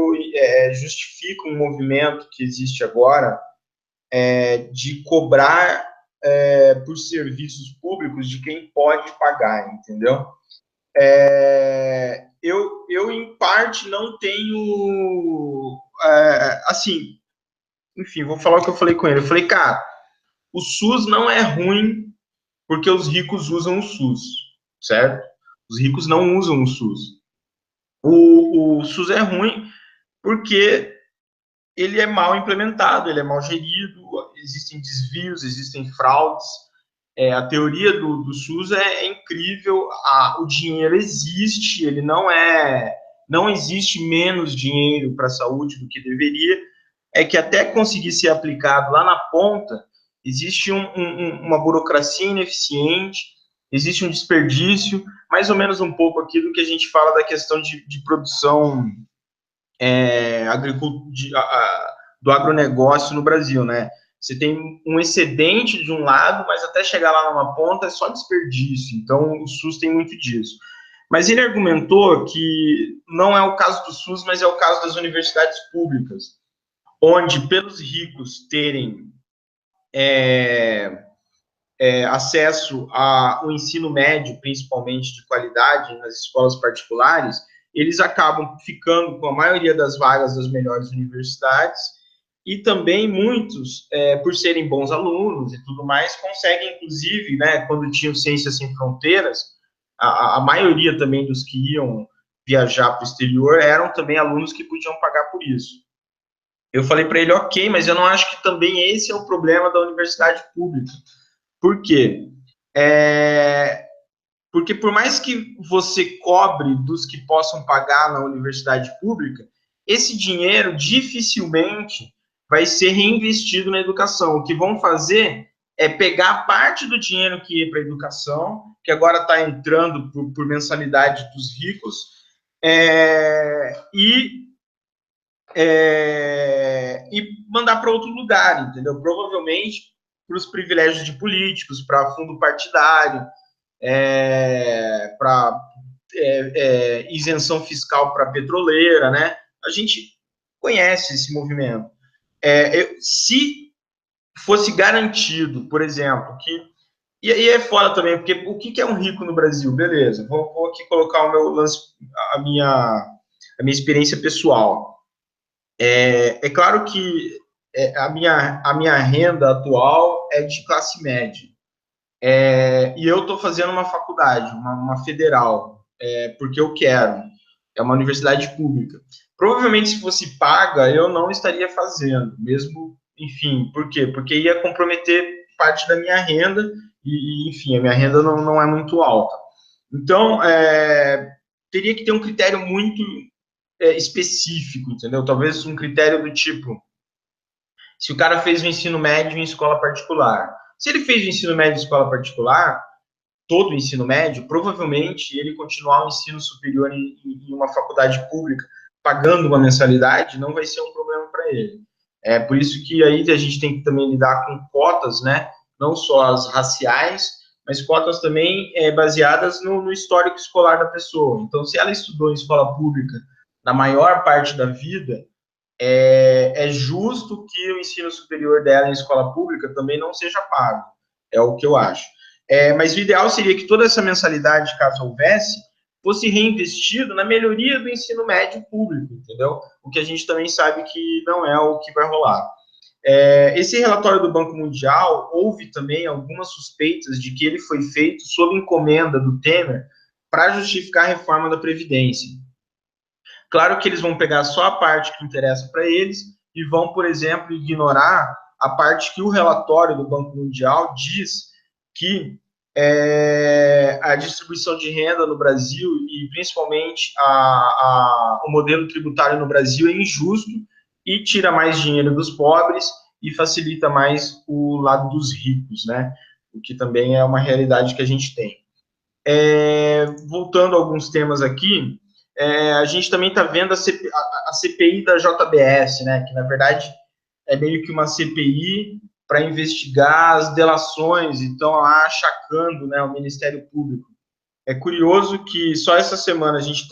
justifica um movimento que existe agora de cobrar por serviços públicos de quem pode pagar, entendeu? Eu, em parte, não tenho... assim, enfim, vou falar o que eu falei com ele. Eu falei, cara, o SUS não é ruim porque os ricos usam o SUS, certo? Os ricos não usam o SUS. O SUS é ruim porque ele é mal implementado, ele é mal gerido, existem desvios, existem fraudes. A teoria do SUS é incrível, o dinheiro existe, ele não existe menos dinheiro para a saúde do que deveria, é que até conseguir ser aplicado lá na ponta, existe uma burocracia ineficiente, existe um desperdício, mais ou menos um pouco aqui do que a gente fala da questão de produção do agronegócio no Brasil, né? Você tem um excedente de um lado, mas até chegar lá numa ponta é só desperdício. Então, o SUS tem muito disso. Mas ele argumentou que não é o caso do SUS, mas é o caso das universidades públicas, onde, pelos ricos terem acesso ao ensino médio, principalmente de qualidade, nas escolas particulares, eles acabam ficando com a maioria das vagas das melhores universidades, e também muitos, por serem bons alunos e tudo mais, conseguem, inclusive, né, quando tinham Ciências Sem Fronteiras, a maioria também dos que iam viajar para o exterior eram também alunos que podiam pagar por isso. Eu falei para ele, ok, mas eu não acho que também esse é o problema da universidade pública. Por quê? Porque por mais que você cobre dos que possam pagar na universidade pública, esse dinheiro dificilmente vai ser reinvestido na educação. O que vão fazer é pegar parte do dinheiro que ia para a educação, que agora está entrando por mensalidade dos ricos, e mandar para outro lugar, entendeu? Provavelmente para os privilégios de políticos, para fundo partidário, para isenção fiscal para petroleira, né? A gente conhece esse movimento. Se fosse garantido, por exemplo, que... E aí é fora também, porque o que é um rico no Brasil? Beleza, vou aqui colocar o meu lance, a minha experiência pessoal. É claro que a minha renda atual é de classe média. E eu estou fazendo uma faculdade, uma federal, porque eu quero. É uma universidade pública. Provavelmente, se fosse paga, eu não estaria fazendo, mesmo, enfim, por quê? Porque ia comprometer parte da minha renda, enfim, a minha renda não é muito alta. Então, teria que ter um critério muito específico, entendeu? Talvez um critério do tipo, se o cara fez o ensino médio em escola particular. Se ele fez o ensino médio em escola particular, todo o ensino médio, provavelmente ele continuar o ensino superior em uma faculdade pública, pagando uma mensalidade, não vai ser um problema para ele. É por isso que aí a gente tem que também lidar com cotas, né? Não só as raciais, mas cotas também baseadas no histórico escolar da pessoa. Então, se ela estudou em escola pública na maior parte da vida, é justo que o ensino superior dela em escola pública também não seja pago. É o que eu acho. Mas o ideal seria que toda essa mensalidade, caso houvesse, fosse reinvestido na melhoria do ensino médio público, entendeu? O que a gente também sabe que não é o que vai rolar. Esse relatório do Banco Mundial, houve também algumas suspeitas de que ele foi feito sob encomenda do Temer para justificar a reforma da Previdência. Claro que eles vão pegar só a parte que interessa para eles e vão, por exemplo, ignorar a parte que o relatório do Banco Mundial diz que a distribuição de renda no Brasil e principalmente o modelo tributário no Brasil é injusto e tira mais dinheiro dos pobres e facilita mais o lado dos ricos, né? O que também é uma realidade que a gente tem. Voltando a alguns temas aqui, a gente também está vendo a CPI da JBS, né, que na verdade é meio que uma CPI para investigar as delações, então lá achacando, né, o Ministério Público. É curioso que só essa semana a gente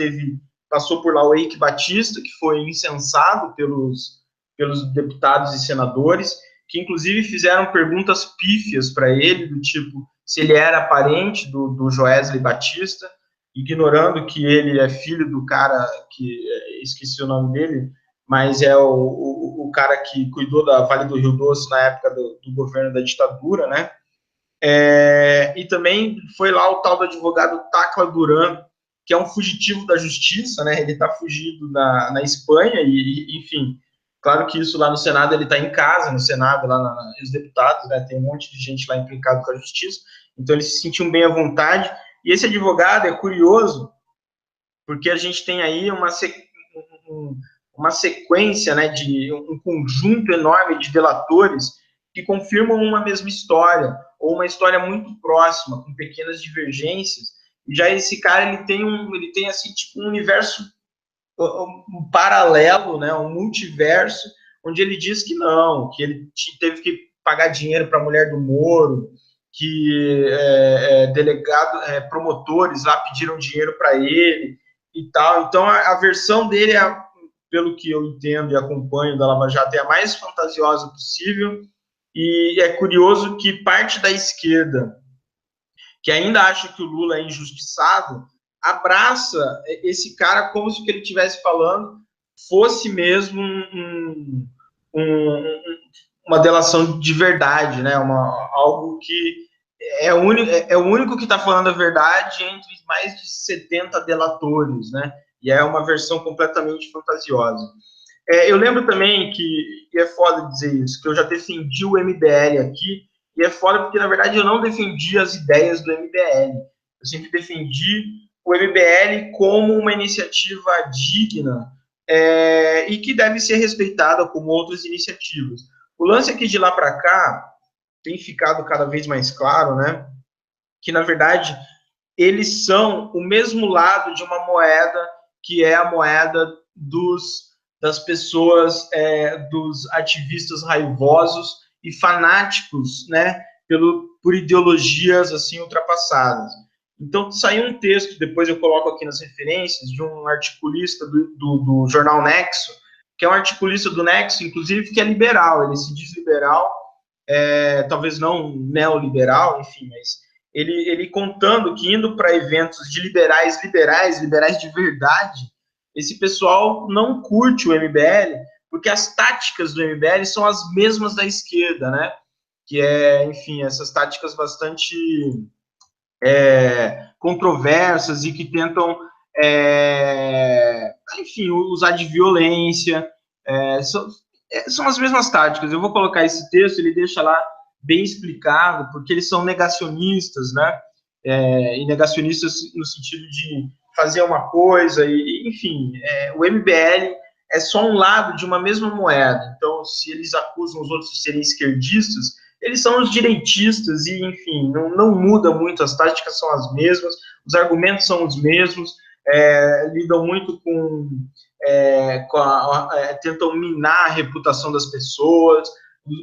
passou por lá o Eike Batista, que foi incensado pelos deputados e senadores, que inclusive fizeram perguntas pífias para ele, do tipo se ele era parente do Joesley Batista, ignorando que ele é filho do cara que, esqueci o nome dele, mas é o cara que cuidou da Vale do Rio Doce na época do governo da ditadura, né? E também foi lá o tal do advogado Tacla Duran, que é um fugitivo da justiça, né? Ele está fugido na Espanha enfim, claro que isso lá no Senado, ele está em casa, no Senado, lá nos deputados, né? Tem um monte de gente lá implicado com a justiça, então eles se sentiam bem à vontade. E esse advogado é curioso, porque a gente tem aí uma sequência, né, de um conjunto enorme de delatores que confirmam uma mesma história, ou uma história muito próxima, com pequenas divergências. E já esse cara, ele tem assim, tipo, um universo um paralelo, né, um multiverso, onde ele diz que não, que ele teve que pagar dinheiro para a mulher do Moro, que promotores lá pediram dinheiro para ele e tal. Então, a versão dele, pelo que eu entendo e acompanho da Lava Jato, é a mais fantasiosa possível. E é curioso que parte da esquerda, que ainda acha que o Lula é injustiçado, abraça esse cara como se o que ele estivesse falando fosse mesmo uma delação de verdade, né? Algo que é o único que está falando a verdade entre mais de 70 delatores, né? E é uma versão completamente fantasiosa. Eu lembro também que, e é foda dizer isso, que eu já defendi o MBL aqui, e é foda porque, na verdade, eu não defendi as ideias do MBL. Eu sempre defendi o MBL como uma iniciativa digna e que deve ser respeitada como outras iniciativas. O lance aqui de lá para cá tem ficado cada vez mais claro, né, que, na verdade, eles são o mesmo lado de uma moeda que é a moeda das pessoas, dos ativistas raivosos e fanáticos, né, por ideologias assim ultrapassadas. Então, saiu um texto, depois eu coloco aqui nas referências, de um articulista do jornal Nexo, que é um articulista do Nexo, inclusive, que é liberal, ele se diz liberal, talvez não neoliberal, enfim, mas ele contando que indo para eventos de liberais de verdade, esse pessoal não curte o MBL, porque as táticas do MBL são as mesmas da esquerda, né? Que enfim, essas táticas bastante controversas e que tentam, enfim, usar de violência. São as mesmas táticas. Eu vou colocar esse texto, ele deixa lá bem explicado, porque eles são negacionistas, né? E negacionistas no sentido de fazer uma coisa, enfim, o MBL é só um lado de uma mesma moeda. Então, se eles acusam os outros de serem esquerdistas, eles são os direitistas e, enfim, não muda muito, as táticas são as mesmas, os argumentos são os mesmos, lidam muito tentam minar a reputação das pessoas,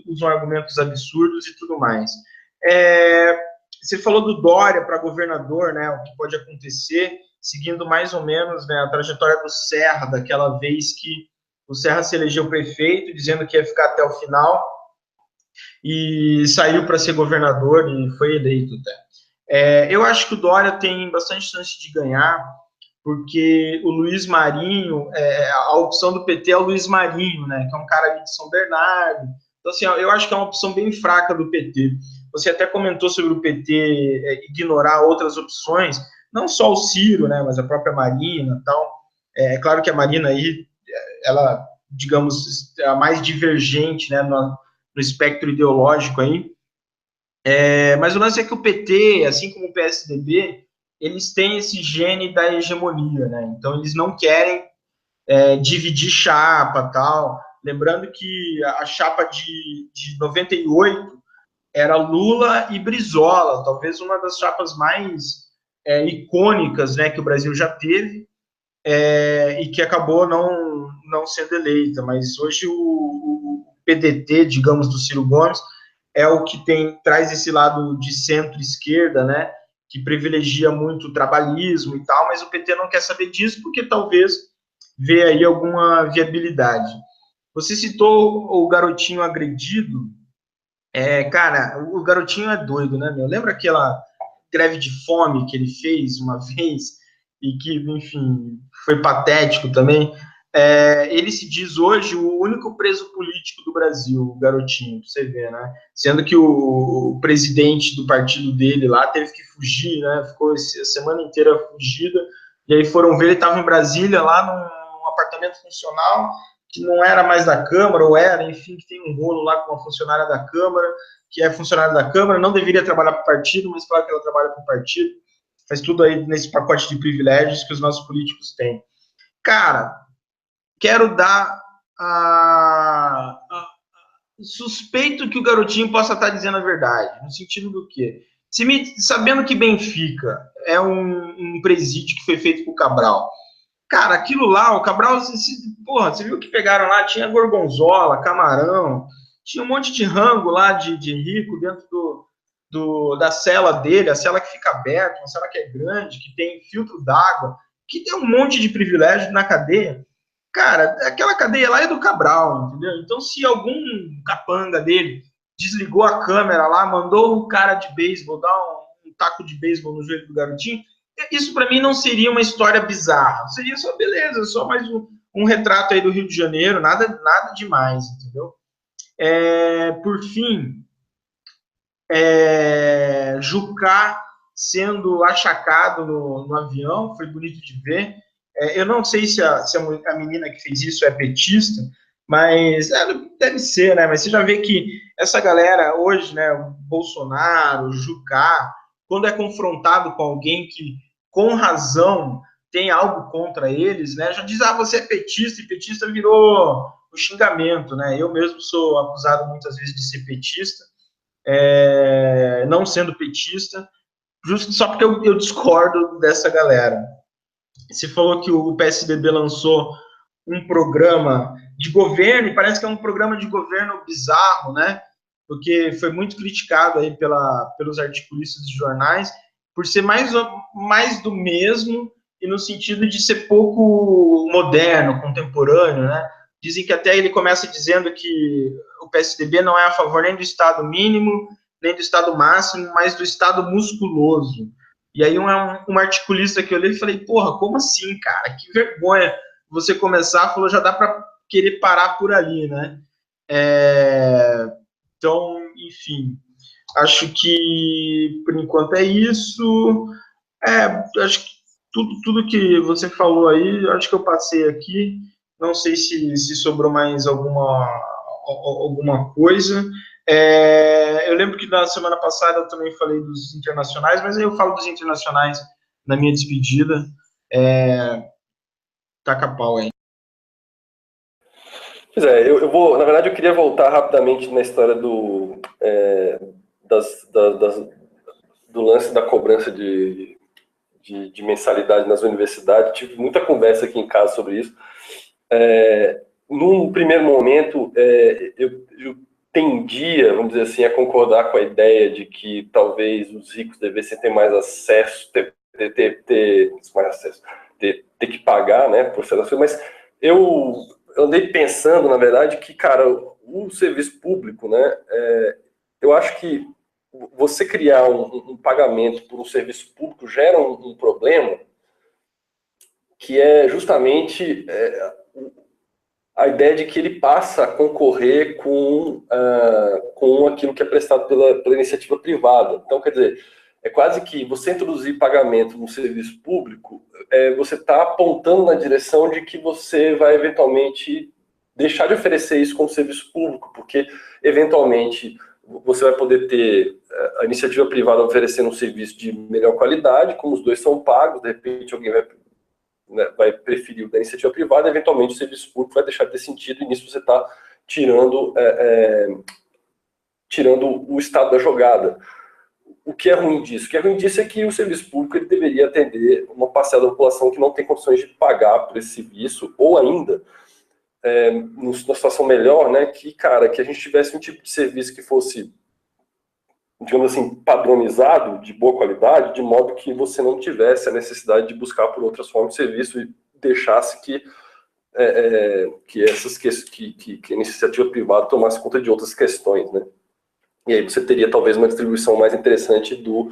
usam argumentos absurdos e tudo mais. Você falou do Dória para governador, né, o que pode acontecer, seguindo mais ou menos, né, a trajetória do Serra, daquela vez que o Serra se elegeu prefeito, dizendo que ia ficar até o final, e saiu para ser governador e foi eleito até. Eu acho que o Dória tem bastante chance de ganhar, porque o Luiz Marinho, a opção do PT é o Luiz Marinho, né, que é um cara ali de São Bernardo. Então, assim, eu acho que é uma opção bem fraca do PT. Você até comentou sobre o PT ignorar outras opções, não só o Ciro, né, mas a própria Marina e tal. É claro que a Marina aí, ela, digamos, é a mais divergente, né, no espectro ideológico aí. Mas o lance é que o PT, assim como o PSDB, eles têm esse gene da hegemonia, né? Então, eles não querem dividir chapa, tal. Lembrando que a chapa de 98 era Lula e Brizola, talvez uma das chapas mais icônicas, né, que o Brasil já teve, e que acabou não sendo eleita. Mas hoje o PDT, digamos, do Ciro Gomes, é o que traz esse lado de centro-esquerda, né, que privilegia muito o trabalhismo e tal, mas o PT não quer saber disso porque talvez vê aí alguma viabilidade. Você citou o garotinho agredido. Cara, o garotinho é doido, né, meu? Lembra aquela greve de fome que ele fez uma vez e que, enfim, foi patético também? Ele se diz hoje o único preso político do Brasil, o garotinho, pra você ver, né? Sendo que o presidente do partido dele lá teve que fugir, né? Ficou a semana inteira fugida, e aí foram ver, ele estava em Brasília, lá num apartamento funcional, que não era mais da Câmara, ou era, enfim, que tem um rolo lá com uma funcionária da Câmara, que é funcionária da Câmara, não deveria trabalhar para o partido, mas claro que ela trabalha para o partido, faz tudo aí nesse pacote de privilégios que os nossos políticos têm. Cara, quero dar suspeito que o garotinho possa estar dizendo a verdade, no sentido do quê? Sabendo que Benfica é um presídio que foi feito por Cabral, cara, aquilo lá, o Cabral, porra, você viu que pegaram lá, tinha gorgonzola, camarão, tinha um monte de rango lá de rico dentro da cela dele, a cela que fica aberta, uma cela que é grande, que tem filtro d'água, que tem um monte de privilégio na cadeia. Cara, aquela cadeia lá é do Cabral, entendeu? Então, se algum capanga dele desligou a câmera lá, mandou um cara de beisebol dar um taco de beisebol no joelho do garotinho, isso para mim não seria uma história bizarra. Seria só, beleza, só mais um retrato aí do Rio de Janeiro, nada demais, entendeu? Por fim, Jucá sendo achacado no avião, foi bonito de ver. Eu não sei se a menina que fez isso é petista, mas deve ser, né? Mas você já vê que essa galera hoje, né, o Bolsonaro, o Jucá, quando é confrontado com alguém que, com razão, tem algo contra eles, né, já diz, você é petista, e petista virou o xingamento, né? Eu mesmo sou acusado muitas vezes de ser petista, não sendo petista, justo só porque eu discordo dessa galera. Você falou que o PSDB lançou um programa de governo, e parece que é um programa de governo bizarro, né? Porque foi muito criticado aí pelos articulistas de jornais, por ser mais do mesmo, e no sentido de ser pouco moderno, contemporâneo, né? Dizem que até ele começa dizendo que o PSDB não é a favor nem do Estado mínimo, nem do Estado máximo, mas do Estado musculoso. E aí um articulista que eu li e falei, porra, como assim, cara? Que vergonha você começar, falou, já dá para querer parar por ali, né? Então, enfim, acho que por enquanto é isso. Acho que tudo que você falou aí, acho que eu passei aqui. Não sei se sobrou mais alguma coisa. Eu lembro que na semana passada eu também falei dos internacionais, mas aí eu falo dos internacionais na minha despedida. Taca pau aí. Pois é, eu vou, na verdade, eu queria voltar rapidamente na história do lance da cobrança de mensalidade nas universidades. Tive muita conversa aqui em casa sobre isso. Num primeiro momento, eu tendia, vamos dizer assim, a concordar com a ideia de que talvez os ricos devessem ter mais acesso, ter que pagar, né, por certas coisas, mas eu andei pensando, na verdade, que, cara, o serviço público, né, eu acho que você criar um pagamento por um serviço público gera um problema que é justamente a ideia de que ele passa a concorrer com aquilo que é prestado pela iniciativa privada. Então, quer dizer, é quase que você introduzir pagamento no serviço público, você está apontando na direção de que você vai eventualmente deixar de oferecer isso como serviço público, porque eventualmente você vai poder ter a iniciativa privada oferecendo um serviço de melhor qualidade, como os dois são pagos, de repente alguém vai preferir o da iniciativa privada, eventualmente o serviço público vai deixar de ter sentido, e nisso você está tirando o estado da jogada. O que é ruim disso? O que é ruim disso é que o serviço público ele deveria atender uma parcela da população que não tem condições de pagar por esse serviço, ou ainda, numa situação melhor, né, que a gente tivesse um tipo de serviço que fosse, digamos assim, padronizado, de boa qualidade, de modo que você não tivesse a necessidade de buscar por outras formas de serviço e deixasse que a iniciativa privada tomasse conta de outras questões, né? E aí você teria talvez uma distribuição mais interessante do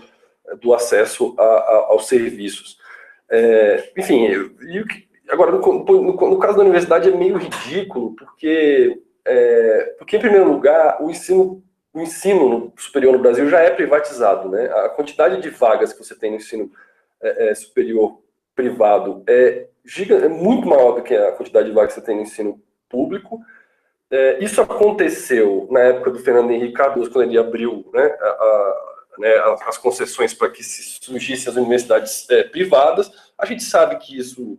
acesso aos serviços. Enfim, agora no caso da universidade é meio ridículo, porque em primeiro lugar o ensino superior no Brasil já é privatizado, né? A quantidade de vagas que você tem no ensino superior privado é muito maior do que a quantidade de vagas que você tem no ensino público. Isso aconteceu na época do Fernando Henrique Cardoso, quando ele abriu, né, as concessões para que surgissem as universidades privadas. A gente sabe que isso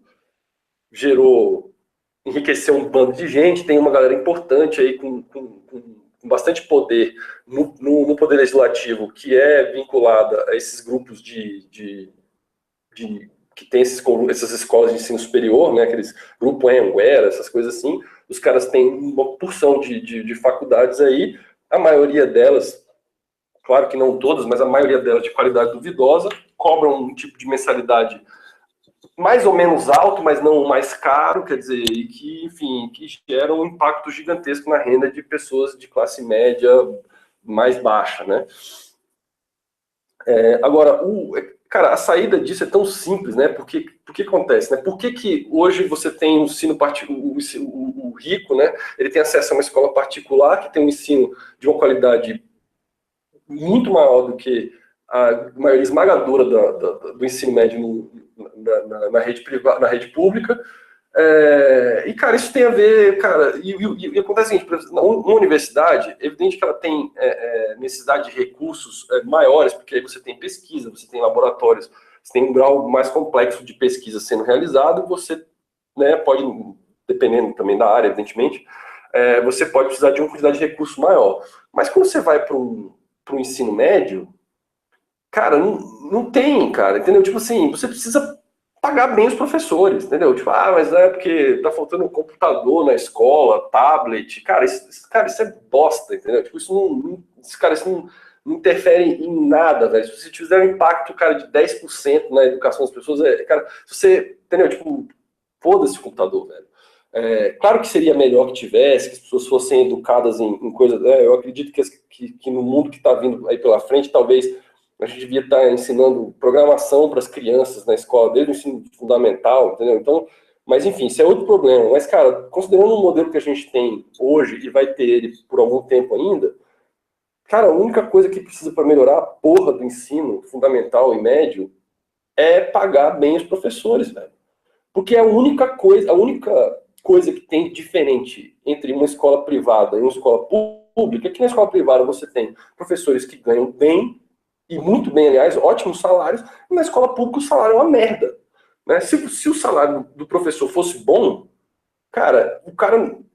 enriqueceu um bando de gente, tem uma galera importante aí com bastante poder no poder legislativo, que é vinculada a esses grupos que tem essas escolas de ensino superior, né, aqueles grupo Anhanguera, essas coisas assim. Os caras têm uma porção de faculdades aí, a maioria delas, claro que não todas, mas a maioria delas de qualidade duvidosa, cobram um tipo de mensalidade mais ou menos alto, mas não mais caro, quer dizer, e que, enfim, que gera um impacto gigantesco na renda de pessoas de classe média mais baixa, né? Agora, cara, a saída disso é tão simples, né? Porque acontece, né? Por que hoje você tem um ensino particular, o rico, né? Ele tem acesso a uma escola particular que tem um ensino de uma qualidade muito maior do que a maioria esmagadora do ensino médio na rede privada, na rede pública. E, cara, isso tem a ver, cara, e acontece o seguinte, por exemplo, uma universidade, é evidente que ela tem necessidade de recursos maiores, porque aí você tem pesquisa, você tem laboratórios, você tem um grau mais complexo de pesquisa sendo realizado, você, né, pode, dependendo também da área, evidentemente, você pode precisar de uma quantidade de recursos maior. Mas quando você vai para um ensino médio, cara, não tem, cara, entendeu? Tipo assim, você precisa pagar bem os professores, entendeu? Tipo, mas é porque tá faltando um computador na escola, tablet. Cara, isso é bosta, entendeu? Tipo, isso não interfere em nada, velho. Se você tiver um impacto, cara, de 10% na educação das pessoas, cara, se você, entendeu? Tipo, foda-se o computador, velho. Claro que seria melhor que tivesse, que as pessoas fossem educadas em coisas. Eu acredito que no mundo que está vindo aí pela frente, talvez a gente devia estar ensinando programação para as crianças na escola, desde o ensino fundamental, entendeu? Então, mas enfim, isso é outro problema. Mas, cara, considerando o modelo que a gente tem hoje e vai ter ele por algum tempo ainda, cara, a única coisa que precisa para melhorar a porra do ensino fundamental e médio é pagar bem os professores, velho. Porque a única coisa que tem diferente entre uma escola privada e uma escola pública é que na escola privada você tem professores que ganham bem, e muito bem, aliás, ótimos salários, e na escola pública o salário é uma merda. Né? Se o salário do professor fosse bom, cara,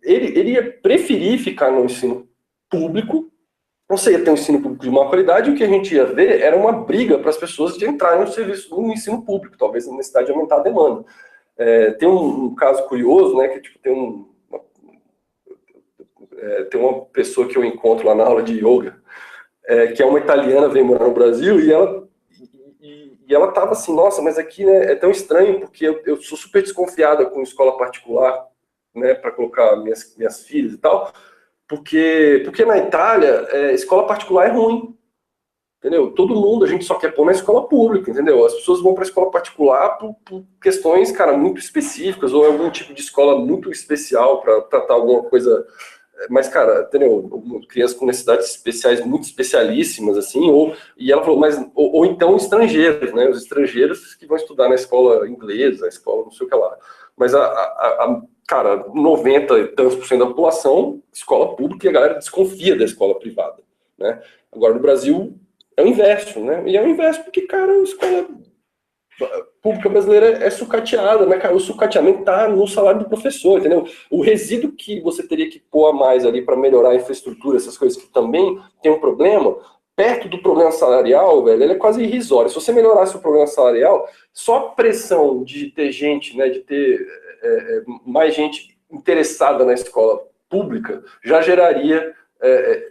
ele ia preferir ficar no ensino público, você ia ter um ensino público de má qualidade, e o que a gente ia ver era uma briga para as pessoas de entrarem no ensino público, talvez a necessidade de aumentar a demanda. Tem um caso curioso, né, que tipo, tem uma pessoa que eu encontro lá na aula de yoga, que é uma italiana, veio morar no Brasil, e ela tava assim, nossa, mas aqui, né, é tão estranho, porque eu sou super desconfiada com escola particular, né, para colocar minhas filhas e tal, porque na Itália, escola particular é ruim, entendeu? Todo mundo, a gente só quer pôr na escola pública, entendeu? As pessoas vão para a escola particular por questões, cara, muito específicas, ou algum tipo de escola muito especial para tratar alguma coisa. Mas, cara, entendeu? Crianças com necessidades especiais, muito especialíssimas, assim, e ela falou, ou então estrangeiros, né? Os estrangeiros que vão estudar na escola inglesa, na escola não sei o que lá. Mas, cara, 90 e tantos % da população, escola pública, e a galera desconfia da escola privada, né? Agora, no Brasil, é o inverso, né? E é o inverso porque, cara, a escola pública brasileira é sucateada, né, cara? O sucateamento tá no salário do professor, entendeu? O resíduo que você teria que pôr a mais ali para melhorar a infraestrutura, essas coisas que também tem um problema, perto do problema salarial, velho, ele é quase irrisório. Se você melhorasse o problema salarial, só a pressão de ter gente, né, de ter mais gente interessada na escola pública, já geraria,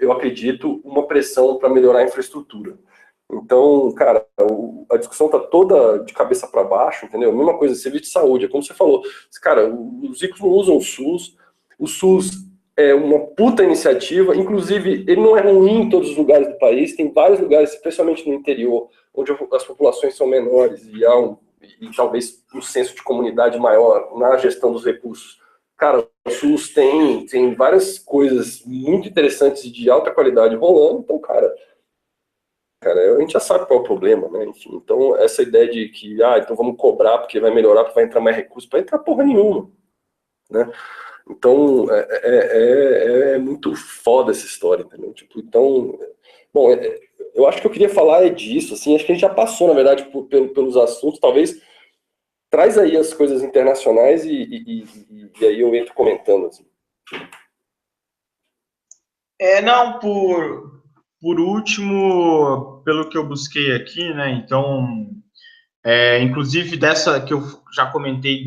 eu acredito, uma pressão para melhorar a infraestrutura. Então, cara, a discussão tá toda de cabeça para baixo, entendeu? Mesma coisa, serviço de saúde, é como você falou. Cara, os ricos não usam o SUS é uma puta iniciativa, inclusive ele não é ruim em todos os lugares do país, tem vários lugares, especialmente no interior, onde as populações são menores e talvez um senso de comunidade maior na gestão dos recursos. Cara, o SUS tem várias coisas muito interessantes e de alta qualidade rolando, então, cara, a gente já sabe qual é o problema, né? Enfim, então essa ideia de que, então vamos cobrar porque vai melhorar, porque vai entrar mais recursos, vai entrar porra nenhuma, né? Então, é muito foda essa história, entendeu? Tipo, então, bom, eu acho que eu queria falar disso, assim, acho que a gente já passou, na verdade, pelos assuntos, talvez traz aí as coisas internacionais e aí eu entro comentando, assim. Não, por último, pelo que eu busquei aqui, né, então, inclusive dessa que eu já comentei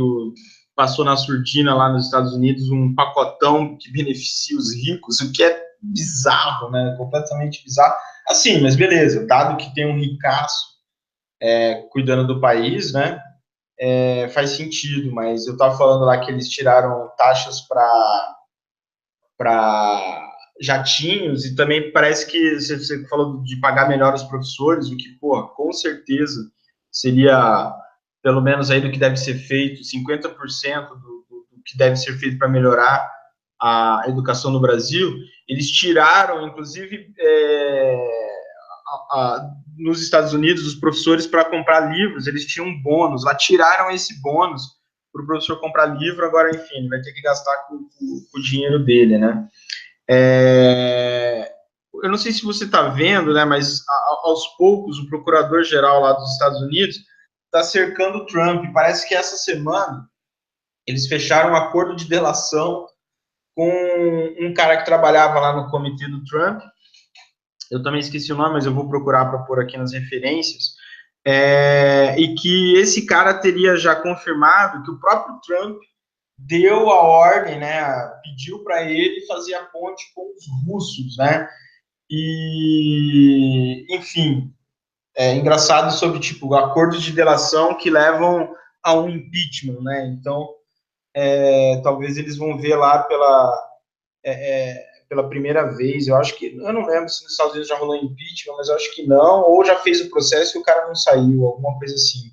passou na surdina lá nos Estados Unidos, um pacotão que beneficia os ricos, o que é bizarro, né, completamente bizarro. Assim, mas beleza, dado que tem um ricaço cuidando do país, né, faz sentido, mas eu estava falando lá que eles tiraram taxas para jatinhos e também parece que você falou de pagar melhor os professores, o que, pô, com certeza seria, pelo menos aí do que deve ser feito, 50% do que deve ser feito para melhorar a educação no Brasil. Eles tiraram, inclusive, nos Estados Unidos, os professores para comprar livros, eles tinham um bônus, lá tiraram esse bônus para o professor comprar livro, agora, enfim, ele vai ter que gastar com o dinheiro dele, né? Eu não sei se você está vendo, né, mas aos poucos o procurador-geral lá dos Estados Unidos está cercando o Trump. Parece que essa semana eles fecharam um acordo de delação com um cara que trabalhava lá no comitê do Trump. Eu também esqueci o nome, mas eu vou procurar para pôr aqui nas referências. E que esse cara teria já confirmado que o próprio Trump deu a ordem, né, pediu para ele fazer a ponte com os russos, né, e, enfim, engraçado sobre, tipo, acordos de delação que levam a um impeachment, né, então, talvez eles vão ver lá pela primeira vez, eu acho que, eu não lembro se nos Estados Unidos já rolou impeachment, mas eu acho que não, ou já fez o processo e o cara não saiu, alguma coisa assim.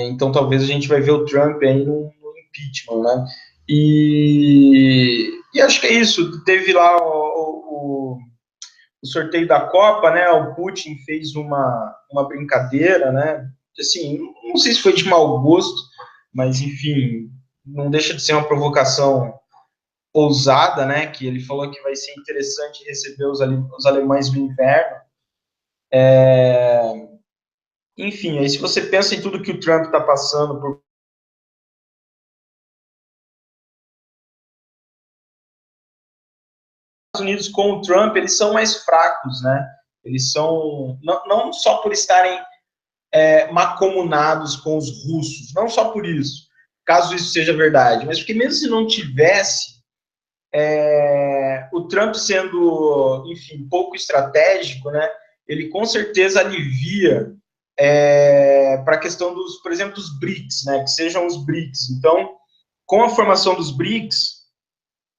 Então talvez a gente vai ver o Trump aí no impeachment, né? E acho que é isso. Teve lá o sorteio da Copa, né? O Putin fez uma brincadeira, né? Assim, não sei se foi de mau gosto, mas enfim, não deixa de ser uma provocação ousada, né? Que ele falou que vai ser interessante receber os alemães no inverno. Enfim, aí se você pensa em tudo que o Trump está passando por Estados Unidos com o Trump, eles são mais fracos, né? Eles são, não só por estarem macomunados com os russos, não só por isso, caso isso seja verdade, mas porque mesmo se não tivesse, o Trump sendo, enfim, pouco estratégico, né? Ele com certeza alivia para a questão dos, por exemplo, dos BRICS, né? Que sejam os BRICS. Então, com a formação dos BRICS,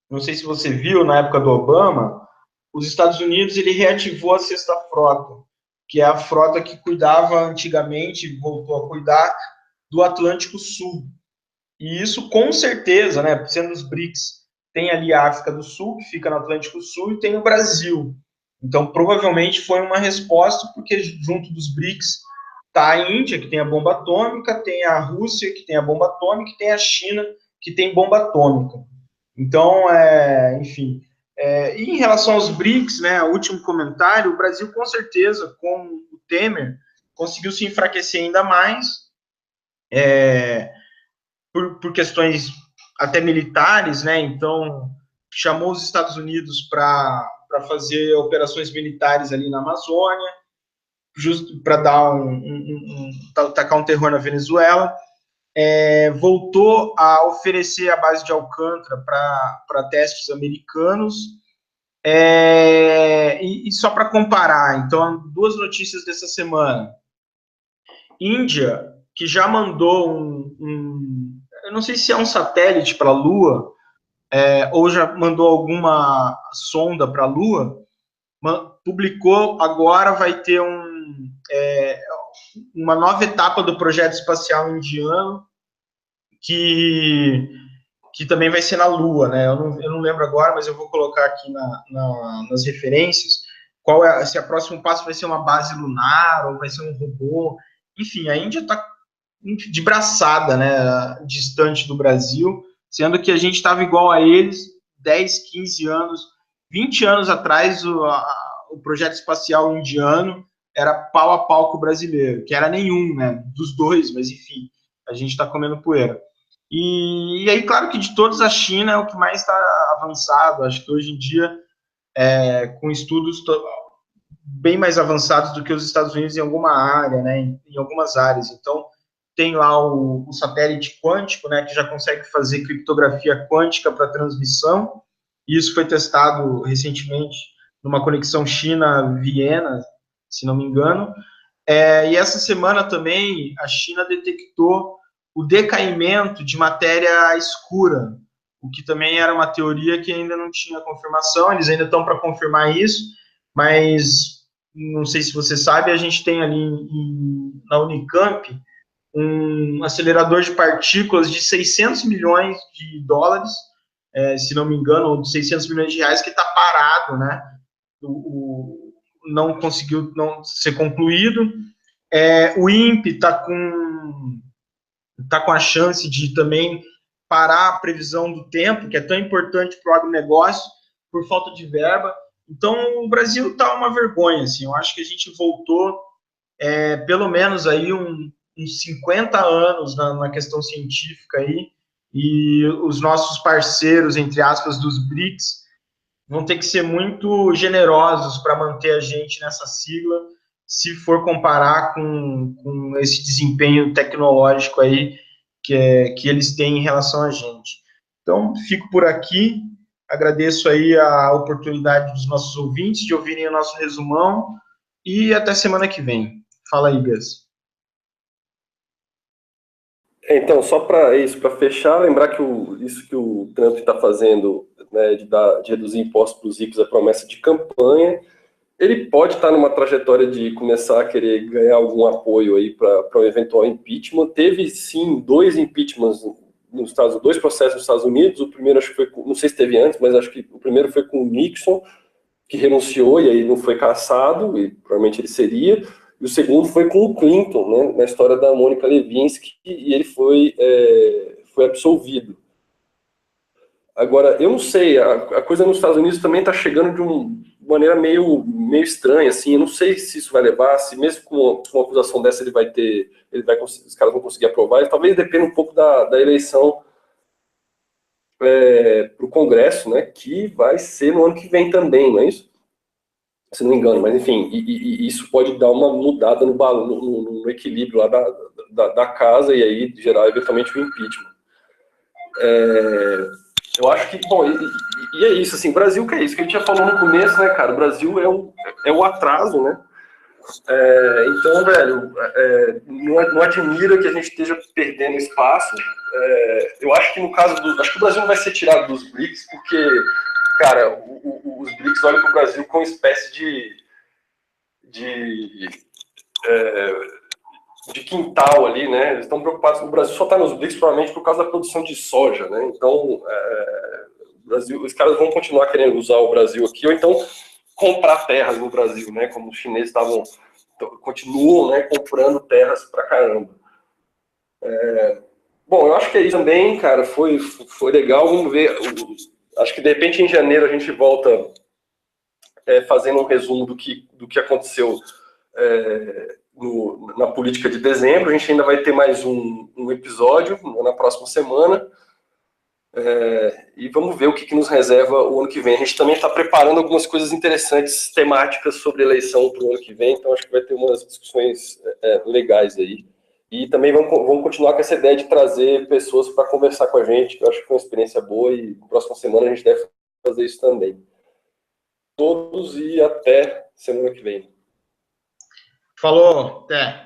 não sei se você viu na época do Obama, os Estados Unidos ele reativou a Sexta Frota, que é a frota que cuidava antigamente, voltou a cuidar do Atlântico Sul. E isso com certeza, né, sendo os BRICS, tem ali a África do Sul, que fica no Atlântico Sul, e tem o Brasil. Então, provavelmente foi uma resposta, porque junto dos BRICS está a Índia, que tem a bomba atômica, tem a Rússia, que tem a bomba atômica, e tem a China, que tem bomba atômica. Então, enfim. E em relação aos BRICS, né, último comentário, o Brasil, com certeza, com o Temer, conseguiu se enfraquecer ainda mais, por questões até militares, né, então chamou os Estados Unidos para fazer operações militares ali na Amazônia, justo para dar tacar um terror na Venezuela. Voltou a oferecer a base de Alcântara para testes americanos. E só para comparar, então, duas notícias dessa semana. Índia, que já mandou eu não sei se é um satélite para a Lua, ou já mandou alguma sonda para a Lua, publicou, agora vai ter uma nova etapa do projeto espacial indiano, que também vai ser na Lua, né? Eu não lembro agora, mas eu vou colocar aqui nas referências se o próximo passo vai ser uma base lunar ou vai ser um robô. Enfim, a Índia está de braçada, né? Distante do Brasil, sendo que a gente estava igual a eles 10, 15 anos, 20 anos atrás, o projeto espacial indiano era pau a pau com o brasileiro, que era nenhum, né, dos dois, mas enfim, a gente está comendo poeira. E aí, claro que de todos a China é o que mais está avançado, acho que hoje em dia, com estudos bem mais avançados do que os Estados Unidos em alguma área, né, em algumas áreas. Então, tem lá o satélite quântico, né, que já consegue fazer criptografia quântica para transmissão, e isso foi testado recentemente numa conexão China-Viena, se não me engano. E essa semana também a China detectou o decaimento de matéria escura, o que também era uma teoria que ainda não tinha confirmação, eles ainda estão para confirmar isso, mas não sei se você sabe, a gente tem ali na Unicamp um acelerador de partículas de 600 milhões de dólares, se não me engano, ou de 600 milhões de reais, que está parado, né? Não conseguiu não ser concluído. O INPE está com a chance de também parar a previsão do tempo, que é tão importante para o agronegócio, por falta de verba. Então, o Brasil está uma vergonha, assim, eu acho que a gente voltou pelo menos aí uns 50 anos na questão científica aí, e os nossos parceiros, entre aspas, dos BRICS, vão ter que ser muito generosos para manter a gente nessa sigla, se for comparar com esse desempenho tecnológico aí que eles têm em relação a gente. Então, fico por aqui, agradeço aí a oportunidade dos nossos ouvintes de ouvirem o nosso resumão, e até semana que vem. Fala aí, Gus. Então, só para isso, para fechar, lembrar que isso que o Trump está fazendo, né, de reduzir impostos para os ricos, é promessa de campanha. Ele pode estar numa trajetória de começar a querer ganhar algum apoio aí para um eventual impeachment. Teve, sim, 2 impeachments nos Estados Unidos, 2 processos nos Estados Unidos. O primeiro, acho que foi, não sei se teve antes, mas acho que o primeiro foi com o Nixon, que renunciou e aí não foi cassado, e provavelmente ele seria. E o segundo foi com o Clinton, né, na história da Mônica Lewinsky, e ele foi absolvido. Agora, eu não sei, a coisa nos Estados Unidos também está chegando de uma maneira meio estranha, assim, eu não sei se isso vai levar, se mesmo com uma acusação dessa os caras vão conseguir aprovar, e talvez dependa um pouco da eleição para o Congresso, né, que vai ser no ano que vem também, não é isso? Se não me engano, mas enfim, e isso pode dar uma mudada no equilíbrio lá da casa e aí gerar eventualmente um impeachment. Eu acho que, bom, e é isso, assim, Brasil que é isso, que a gente já falou no começo, né, cara, o Brasil é o atraso, né, então, velho, não admira que a gente esteja perdendo espaço. Eu acho que no caso acho que o Brasil não vai ser tirado dos BRICS, porque, cara, os BRICS olham para o Brasil com uma espécie de quintal ali, né? Eles estão preocupados que o Brasil só está nos BRICS provavelmente por causa da produção de soja, né? Então, os caras vão continuar querendo usar o Brasil aqui, ou então comprar terras no Brasil, né? Como os chineses continuam, né, comprando terras pra caramba. Bom, eu acho que é isso também, cara. Foi legal. Vamos ver. Acho que de repente em janeiro a gente volta fazendo um resumo do que aconteceu na política de dezembro. A gente ainda vai ter mais um episódio na próxima semana. E vamos ver o que nos reserva o ano que vem. A gente também está preparando algumas coisas interessantes, temáticas sobre eleição para o ano que vem, então acho que vai ter umas discussões legais aí. E também vamos continuar com essa ideia de trazer pessoas para conversar com a gente, que eu acho que foi uma experiência boa e na próxima semana a gente deve fazer isso também. Todos e até semana que vem. Falou, até.